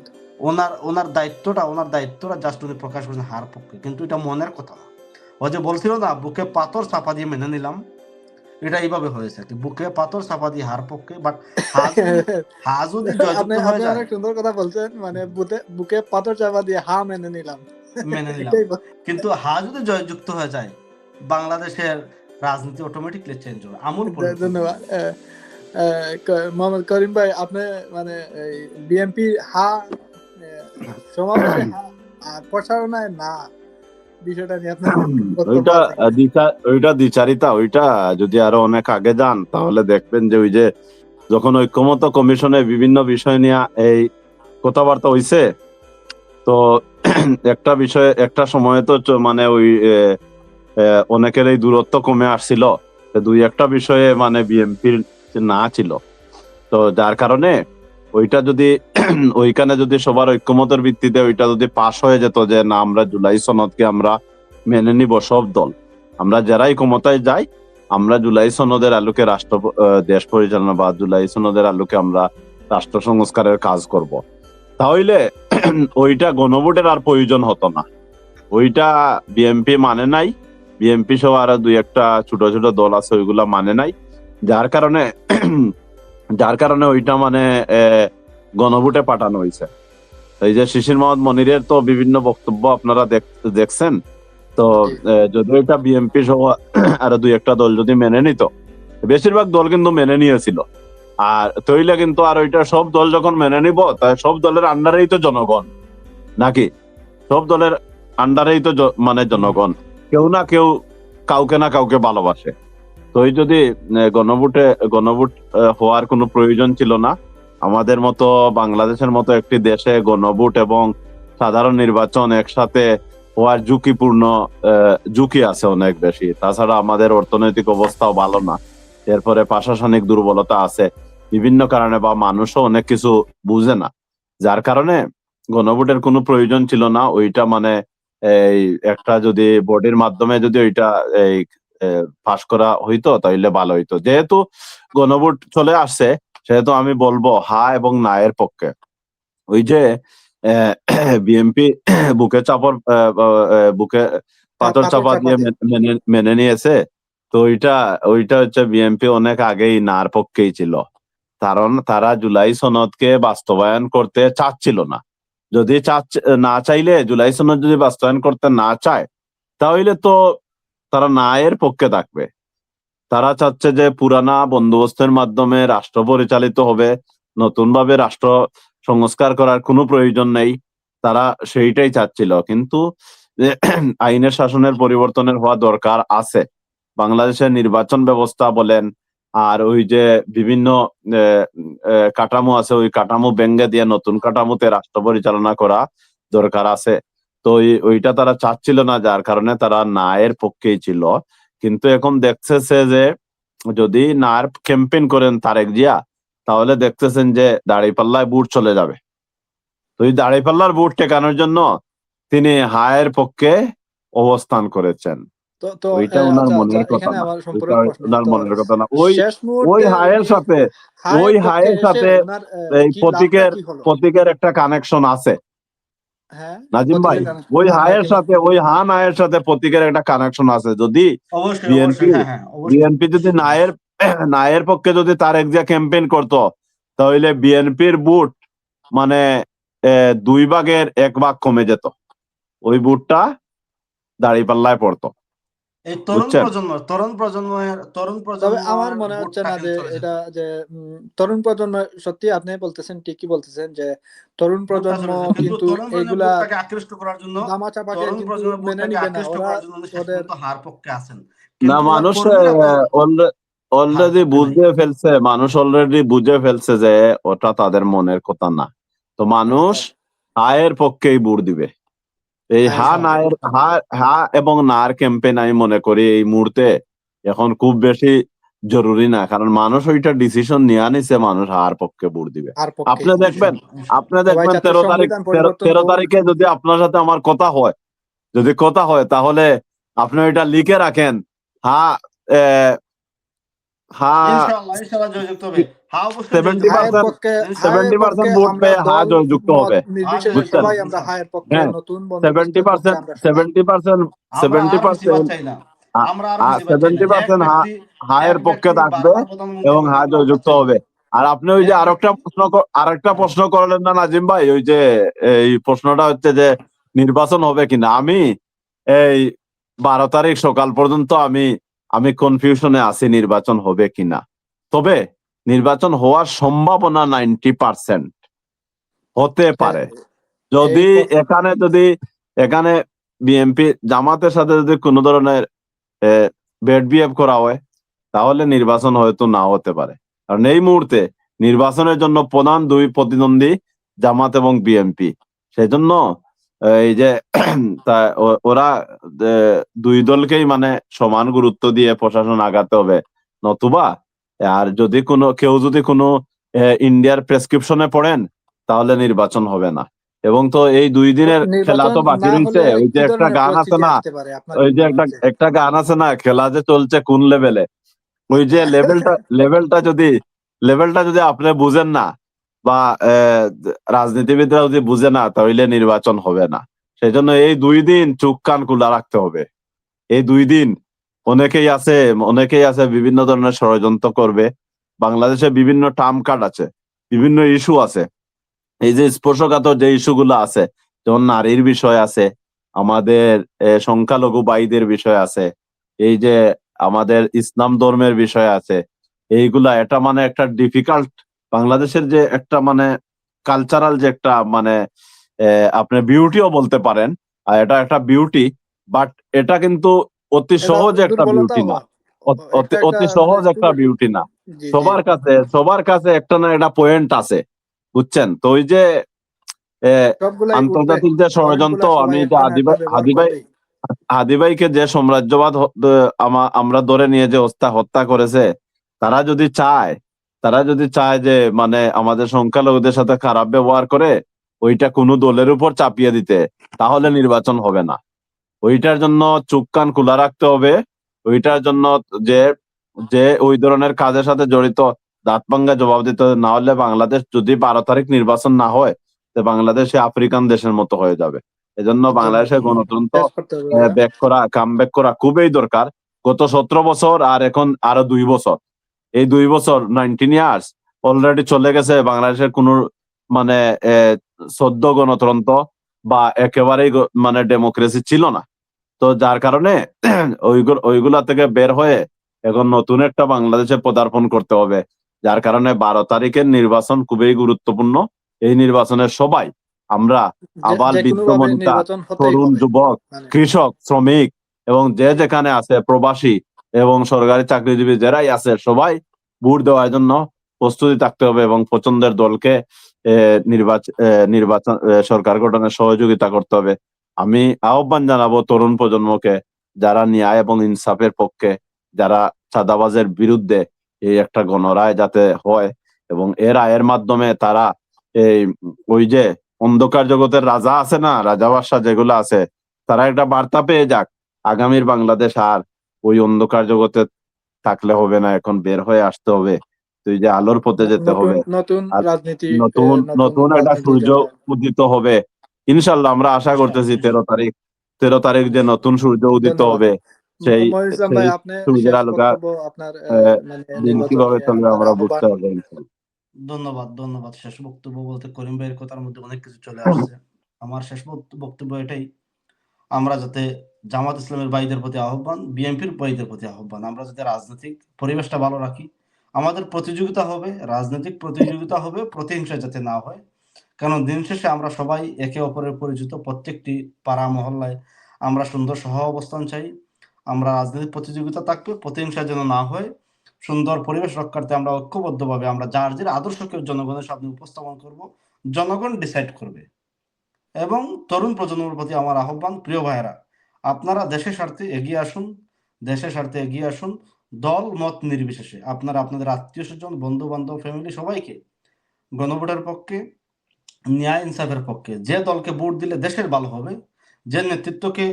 ওনার দায়িত্বটা জাস্ট উনি প্রকাশ করেছেন হার পক্ষে, কিন্তু এটা মনের কথা না। ও যে বলছিল না, বুকে পাথর চাপা দিয়ে মেনে নিলাম, এটা এইভাবে হয়েছে কি, বুকে পাথর চাপা দিয়ে হার পক্ষে। বাট হা যদি জয়যুক্ত হয়ে যায়, অনেক সুন্দর কথা বলছেন, মানে বুকে পাথর চাপা দিয়ে হা মেনে নিলাম, কিন্তু হা যদি জয়যুক্ত হয়ে যায়, বাংলাদেশের রাজনীতি অটোমেটিকলি চেঞ্জ হবে, আমূল পরিবর্তন। ধন্যবাদ। মোহাম্মদ করিম ভাই, আপনি মানে বিএনপি হা সমাবেশে হা আর প্রচারণায় না, বিষয়টা নিয়ে আপনার ওইটা দ্বিচারিতা। ওইটা যদি আরো অনেক আগে যান তাহলে দেখবেন যে ওই যে যখন ঐক্যমত্য কমিশনে বিভিন্ন বিষয় নিয়ে এই কথাবার্তা হইছে, তো একটা বিষয়ে একটা সময়ে তো মানে ওই অনেকের এই দূরত্ব কমে আসছিল, দুই একটা বিষয়ে মানে বিএনপির না ছিল, তো যার কারণে ওইটা যদি ওইখানে যদি সবার ঐক্যমতের ভিত্তিতে ওইটা যদি পাশ হয়ে যেত যে না, আমরা জুলাই সনদকে আমরা মেনে নিব, সব দল আমরা যারাই ক্ষমতায় যাই, আমরা জুলাই সনদের আলোকে দেশ পরিচালনা বা জুলাই সনদের আলোকে আমরা রাষ্ট্র সংস্কারের কাজ করব, তাহলে ওইটা গণভোটের আর প্রয়োজন হতো না। ওইটা বিএনপি মানে নাই, বিএনপি সহ আরো দুই একটা ছোট ছোট দল আছে, ওইগুলা মানে নাই, যার কারণে ওইটা মানে গণভোটে পাঠানো হয়েছে। এই যে শিশির মোহাম্মদ মনিরের তো বিভিন্ন বক্তব্য আপনারা দেখছেন, তো যদি এটা বিএনপি সহ আরো দুই একটা দল যদি মেনে নিত, বেশিরভাগ দল কিন্তু মেনে নিয়েছিল। আর তৈলে কিন্তু আর ওইটা সব দল যখন মেনে নিব, তাই সব দলের আন্ডারেই তো জনগণ, নাকি? সব দলের আন্ডারেই তো মানে জনগণ, কেউ না কেউ কাউকে না কাউকে ভালোবাসে। তো এই যদি গণভোট হওয়ার কোনো প্রয়োজন ছিল না। আমাদের মতো বাংলাদেশের মতো একটি দেশে গণভোট এবং সাধারণ নির্বাচন একসাথে হওয়ার ঝুঁকি আছে অনেক বেশি। তাছাড়া আমাদের অর্থনৈতিক অবস্থাও ভালো না, এরপরে প্রশাসনিক দুর্বলতা আছে বিভিন্ন কারণে, বা মানুষও অনেক কিছু বুঝে না, যার কারণে গণভোটের কোনো প্রয়োজন ছিল না। ওইটা মানে এই একটা যদি বডির মাধ্যমে যদি ওইটা এই পাশ করা হইতো তাহলে ভালো হইতো। যেহেতু গণভোট চলে আসছে, সেহেতু আমি বলবো হা এবং না এর পক্ষে। ওই যে বিএনপি বুকে চাপড় বুকে পাথর চাপা দিয়ে মেনে নিয়েছে, তো ওইটা হচ্ছে বিএনপি অনেক আগেই নার পক্ষেই ছিল, কারণ তারা জুলাই সনদকে বাস্তবায়ন করতে চাচ্ছিল না। যদি না চাইলে, জুলাই সনদ যদি বাস্তবায়ন করতে না চায়, তাহলে তো তারা না এর পক্ষে থাকবে। তারা চাচ্ছে যে পুরানা বন্দোবস্তের মাধ্যমে রাষ্ট্র পরিচালিত হবে, নতুন ভাবে রাষ্ট্র সংস্কার করার কোনো প্রয়োজন নেই, তারা সেইটাই চাচ্ছিল। কিন্তু আইনের শাসনের পরিবর্তনের হওয়া দরকার আছে। বাংলাদেশের নির্বাচন ব্যবস্থা বলেন, আর ওই যে বিভিন্ন কাঠামো আছে, ওই কাঠামো ভেঙে দিয়ে নতুন কাঠামোতে রাষ্ট্র পরিচালনা করা দরকার আছে। তো ওইটা তারা চাচ্ছিল না, যার কারণে তারা না এর পক্ষেই ছিল। কিন্তু এখন দেখতেছে যে যদি নার ক্যাম্পেইন করেন তারেক জিয়া, তাহলে দেখতেছেন যে দাঁড়িপাল্লায় ভোট চলে যাবে। তো এই দাঁড়িপাল্লার ভোট ঠেকানোর জন্য তিনি হায়ের পক্ষে অবস্থান করেছেন। ওইটা ওনার আচ্ছা মনের কথা এখানে না, আমার ওইটা সম্পূরক প্রশ্ন। ওনার তো মনের কথা না। ওই শেষ ওই মুহূর্তে হায়ের উনি সাথে ওই হায়ের পক্ষে হায়ের এসে সাথে উনার এই কি লাভটা কি হলো? প্রতীকের একটা কানেকশন আছে হ্যাঁ, নাজিম ভাই। প্রতীকের ওই হ্যাঁ হায়ের এখানে সাথে, ওই হা নায়ের সাথে প্রতীকের একটা কানেকশন আছে। যদি অবশ্যই বিএনপি অবশ্যই, হ্যাঁ হ্যাঁ অবশ্যই। বিএনপি যদি নায়ের পক্ষে যদি তারেক জিয়া ক্যাম্পেইন করতো, তাহলে বিএনপির ভোট মানে 2 ভাগের 1 ভাগ কমে যেত, ওই ভোটটা দাঁড়িপাল্লায় পড়তো। এই বুঝছেন? তরুণ তবে আমার প্রজন্মের মনে হচ্ছে ভোটটা না কিন্তু যে চলে যেত। এটা যে তরুণ প্রজন্ম, সত্যি আপনি বলতেছেন, ঠিকই বলতেছেন যে তরুণ ভোটটা প্রজন্ম চলে যেত, কিন্তু কিন্তু তরুণ প্রজন্মের এইগুলা ভোটটাকে আকৃষ্ট করার জন্য, দামাচাপাকে তরুণ কিন্তু প্রজন্মের মেনে ভোটটাকে নিবে না আকৃষ্ট ওরা। করার জন্য শেষ ওদের পর্যন্ত হার পক্ষে আছেন, না, কিন্তু মানুষ কর্মীরা তো হার অলরেডি পক্ষে নাই। বুঝে ফেলছে, মানুষ অলরেডি বুঝে ফেলছে যে ওটা তাদের মনের কথা না। তো মানুষ হায়ের পক্ষেই ভোট দিবে। এই হ্যাঁ ইনশাআল্লাহ। হা এবং নার ক্যাম্পেইন আমি মনে করি এই মুহূর্তে এখন খুব বেশি জরুরি না, কারণ মানুষ ওইটা ডিসিশন নিয়ে নিছে, মানুষ হার পক্ষে ভোট দিবে। আর পক্ষেই আপনি দেখবেন, ইনশাআল্লাহ ইনশাআল্লাহ। সবাই চাচ্ছে 13 তারিখ, সংবিধান পরিবর্তন 13 হোক। তারিখে যদি আপনার সাথে আমার কথা হয়, যদি কথা হয়, তাহলে আপনি ওইটা লিখে রাখেন। হা হা ইনশাআল্লাহ ইনশাআল্লাহ জয়যুক্ত হবে, হ্যাঁ অবশ্যই জয়যুক্ত হবে ইনশাআল্লাহ। 70% ভোট আমরা পেয়ে হা দল জয়যুক্ত মত হবে। হ্যাঁ নির্বিশেষে জয়যুক্ত বুঝছেন? সবাই হবে আমরা ইনশাআল্লাহ। হায়ের পক্ষে, হ্যাঁ, নতুন বন্দোবস্তের পক্ষে 70% আমরা সবাই। 70% আমরা আর বেশিরভাগ 70% চাই না, আমরা আর বেশিরভাগ চাই না। 70% হায়ের এক পক্ষে ব্যক্তি থাকবে বারবার প্রধানমন্ত্রী এবং হবে, হা আমরা জয়যুক্ত চাই না। হবে। আর আপনি ওই যে এক ব্যক্তি আরেকটা হ্যাঁ প্রশ্ন করলেন না নাজিম ভাই, ওই যে এই প্রশ্নটা হচ্ছে যে নির্বাচন হবে কিনা। আমি এই 12 তারিখ সকাল পর্যন্ত আমি কনফিউশনে আছি নির্বাচন হবে কিনা। তবে নির্বাচন হওয়ার সম্ভাবনা 90% হতে পারে। এই যদি এখানে বিএনপি জামাতের সাথে যদি কোনো ধরনের ব্যাড বিহেভ করা হয়, তাহলে নির্বাচন হয়তো না হতে পারে। কারণ এই মুহূর্তে নির্বাচনের জন্য প্রধান 2 প্রতিদ্বন্দ্বী জামাত এবং বিএনপি। সেজন্য এই যে ওরা 2 দলকেই মানে সমান গুরুত্ব দিয়ে প্রশাসন আগাতে হবে। নতুবা আর যদি কেউ যদি কোনো ইন্ডিয়ার প্রেসক্রিপশনে পড়েন, তাহলে নির্বাচন হবে না। এবং তো এই 2 দিনের খেলা নির্বাচন তো বাকি না রয়েছে। হলে ওই যে কি একটা ধরনের গান আছে পরিস্থিতি না, আসতে পারে আপনার ওই কি যে মনে একটা হচ্ছে? একটা গান আছে না, খেলা যে চলছে কোন লেভেলে। ওই যে লেভেলটা যদি আপনি বুঝেন না, বা রাজনীতিবিদরা যদি বুঝে না, তাহলে নির্বাচন হবে না। সেজন্য এই 2 দিন চোখ কান খোলা রাখতে হবে। এই 2 দিন অনেকেই আছে বিভিন্ন ধরনের ষড়যন্ত্র করবে। বাংলাদেশে বিভিন্ন টার্ম কার্ড আছে, বিভিন্ন ইস্যু আছে। এই যে স্পর্শকাতর যে ইস্যুগুলো আছে, যেমন নারীর বিষয় আছে, আমাদের সংখ্যালঘু ভাইদের বিষয় আছে, এই যে আমাদের ইসলাম ধর্মের বিষয় আছে, এইগুলা এটা মানে একটা ডিফিকাল্ট, বাংলাদেশের যে একটা মানে কালচারাল যে একটা মানে আপনি বিউটিও বলতে পারেন, আর এটা একটা বিউটি, বাট এটা কিন্তু অতি এটা সহজ একটা বিউটি দুর্বলতাও না, একটা একটা অতি মানে সহজ খুব একটা বিউটি না। জি জি সবার কাছে একটা না একটা পয়েন্ট আছে, বুঝছেন? তো ওই যে সবগুলাই উঠবে, আন্তর্জাতিক যে পয়েন্ট ষড়যন্ত্র, গুলা আমি সবাই যে একটা না একটা ব্যবহার করবেই। হাদি ভাইকে যে সাম্রাজ্যবাদ আমরা ধরে নিয়ে যে হত্যা করেছে, তারা যদি চায় তারা যদি চায় যে মানে আমাদের সংখ্যালঘুদের সাথে খারাপ ব্যবহার করে ওইটা কোনো দলের উপর চাপিয়ে দিতে, তাহলে নির্বাচন হবে না। ওইটার জন্য চোখ কান খোলা রাখতে হবে। ওইটার জন্য যে যে ওই ধরনের কাজের সাথে জড়িত, দাঁত ভাঙ্গা জবাব দিতে হবে। না হলে বাংলাদেশ যদি 12 তারিখ নির্বাচন না হয়, তো বাংলাদেশ আফ্রিকান দেশের মতো হয়ে যাবে। এজন্য বাংলাদেশের ধন্যবাদ, গণতন্ত্র শেষ করতে হবে ভাইয়া। কামব্যাক করা খুবই দরকার। গত 17 বছর আর এখন আরো 2 বছর, এই 2 বছর 19 ইয়ার্স অলরেডি চলে গেছে, বাংলাদেশের কোনো মানে সদ্য গণতন্ত্র বা একেবারেই মানে ডেমোক্রেসি ছিল না। তো যার কারণে ওইগুলা থেকে বের হয়ে এখন নতুন একটা বাংলাদেশে পদার্পণ করতে হবে। যার কারণে 12 তারিখের নির্বাচন খুবই গুরুত্বপূর্ণ। এই নির্বাচনে সবাই আমরা আবাল যে কোনো বৃদ্ধ ভাবে বনিতা, নির্বাচন হতেই তরুণ হবে যুবক, মানে কৃষক, শ্রমিক এবং যে জি যেখানে আছে, প্রবাসী এবং সরকারি চাকরিজীবী যারাই আছে, সবাই ভোট দেওয়ার জন্য প্রস্তুতি থাকতে হবে এবং পছন্দের দলকে নির্বাচন সরকার গঠনে সহযোগিতা করতে হবে। আমি আহ্বান জানাবো তরুণ প্রজন্মকে, যারা ন্যায় এবং ইনসাফের পক্ষে, যারা চাঁদাবাজের বিরুদ্ধে, এই একটা গণরায় যাতে হয় এবং এর রায়ের মাধ্যমে তারা এই ওই যে অন্ধকার জগতের রাজা আছে না, রাজা বাদশাহ যেগুলো আছে, তারা একটা বার্তা পেয়ে যাক আগামীর বাংলাদেশ আর ওই অন্ধকার জগতে থাকলে হবে না, এখন বের হয়ে আসতে হবে, তুই যে আলোর পথে যেতে নতুন হবে। নতুন আর রাজনীতি নতুন নতুন নতুন একটা রাজনীতির সূর্য জন্য। উদিত হবে ইনশাল্লাহ। আমরা আশা করতেছি 13 তারিখ, 13 তারিখ যে নতুন সূর্য উদিত ধন্যবাদ হবে, সেই মনির ইসলাম সেই ভাই, আপনি সূর্যের শেষ আলোকা বক্তব্য আপনার মানে দিন নির্বাচন কিভাবে নিয়ে চলবে আপনার আমরা বুঝতে আহ্বান। পারবো ইনশাল্লাহ। ধন্যবাদ। শেষ বক্তব্য বলতে করিম ভাইয়ের কথার মধ্যে অনেক কিছু চলে আসছে। আমার শেষ বক্তব্য এটাই, আমরা যাতে জামাত ইসলামের ভাইদের প্রতি আহ্বান, বিএনপির ভাইদের প্রতি আহ্বান, আমরা যাতে রাজনৈতিক পরিবেশটা ভালো রাখি। আমাদের প্রতিযোগিতা হবে, রাজনৈতিক প্রতিযোগিতা হবে, প্রতিহিংসা যাতে না হয়। কারণ দিন শেষে আমরা সবাই একে অপরের পরিচিত, প্রত্যেকটি পাড়া মহল্লায় আমরা সুন্দর সহ অবস্থান চাই। আমরা রাজনৈতিক প্রতিযোগিতা থাকবে, প্রতিহিংসা যেন না হয়। সুন্দর পরিবেশ রক্ষার্থে আমরা ঐক্যবদ্ধভাবে আমরা যার যার আদর্শকে জনগণের সামনে উপস্থাপন করব, জনগণ ডিসাইড করবে। এবং তরুণ প্রজন্মের প্রতি আমার আহ্বান, প্রিয় ভাইয়েরা, আপনারা দেশের স্বার্থে এগিয়ে আসুন, দেশের স্বার্থে এগিয়ে আসুন, দল মত নির্বিশেষে আপনারা আপনাদের আত্মীয় স্বজন, বন্ধু বান্ধব, ফ্যামিলি সবাইকে গণভোটের পক্ষে, ন্যায় ইনসাফের পক্ষে, যে দলকে ভোট দিলে দেশের ভালো হবে, যে নেতৃত্বকে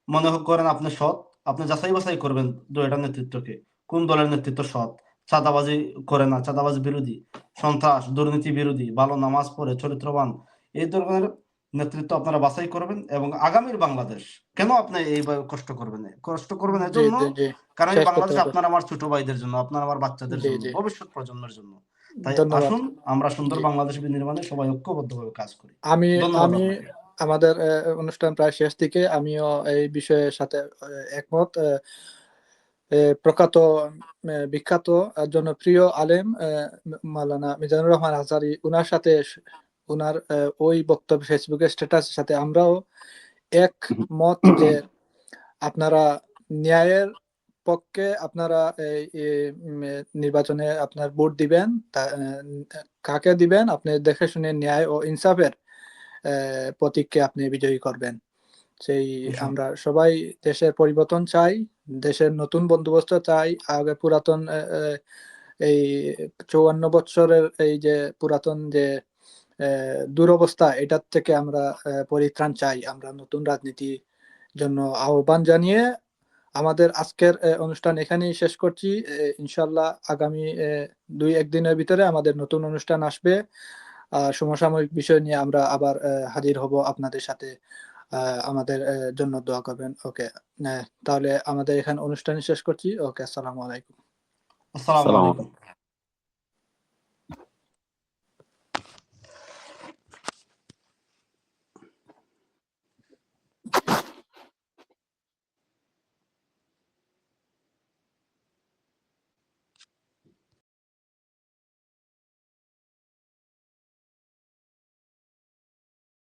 মনে করেন আপনি সৎ, আপনি যাচাই বাছাই করবেন এটার নেতৃত্বকে, কোন দলের নেতৃত্ব সৎ, চাঁদাবাজি করে না, চাঁদাবাজি বিরোধী, সন্ত্রাস দুর্নীতি বিরোধী, ভালো নামাজ পড়ে চরিত্রবান, এই ধরনের নেতৃত্ব আপনারা বাছাই করবেন। এবং আগামীর বাংলাদেশ কেন আপনি এইভাবে কষ্ট করবেন জি এজন্য, জি জি কারণ এই শেষ করতে বাংলাদেশ হবে। আপনার আমার ছোট ভাইদের জন্য, আপনার আমার বাচ্চাদের জি জন্য, জি ভবিষ্যৎ প্রজন্মের জন্য। তাই ধন্যবাদ। আসুন আমরা সুন্দর জি বাংলাদেশ নির্মাণে সবাই ঐক্যবদ্ধভাবে কাজ করি। আমি ধন্যবাদ আমি আপনাকে। আমাদের অনুষ্ঠান প্রায় শেষ দিকে, আমিও এই বিষয়ের সাথে একমত। প্রখ্যাত বিখ্যাত জনপ্রিয় আলেম মাওলানা মিজানুর রহমান আজহারী, উনার সাথে উনার ওই বক্তব্য ফেসবুকের স্ট্যাটাসের সাথে আমরাও একমত যে আপনারা ন্যায়ের পক্ষে আপনারা নির্বাচনে আপনার ভোট দিবেন, কাকে দিবেন আপনি দেখে শুনে ন্যায় ও ইনসাফের প্রতীককে আপনি বিজয়ী করবেন। সেই আমরা সবাই দেশের পরিবর্তন চাই, দেশের নতুন বন্দোবস্ত চাই। আগে পুরাতন এই 54 বছরের এই যে পুরাতন যে দুরবস্থা, এটার থেকে আমরা পরিত্রাণ চাই। আমরা নতুন রাজনীতির জন্য আহ্বান জানিয়ে আমাদের আজকের অনুষ্ঠান এখানেই শেষ করছি। ইনশাল্লাহ আগামী 2-1 দিনের ভিতরে আমাদের নতুন অনুষ্ঠান আসবে। সমসাময়িক বিষয় নিয়ে আমরা আবার হাজির হব আপনাদের সাথে। আমাদের জন্য দোয়া করবেন। ওকে, তাহলে আমাদের এখানে অনুষ্ঠান শেষ করছি। ওকে, আসসালামু আলাইকুম। আসসালামু সালাম। আলাইকুম।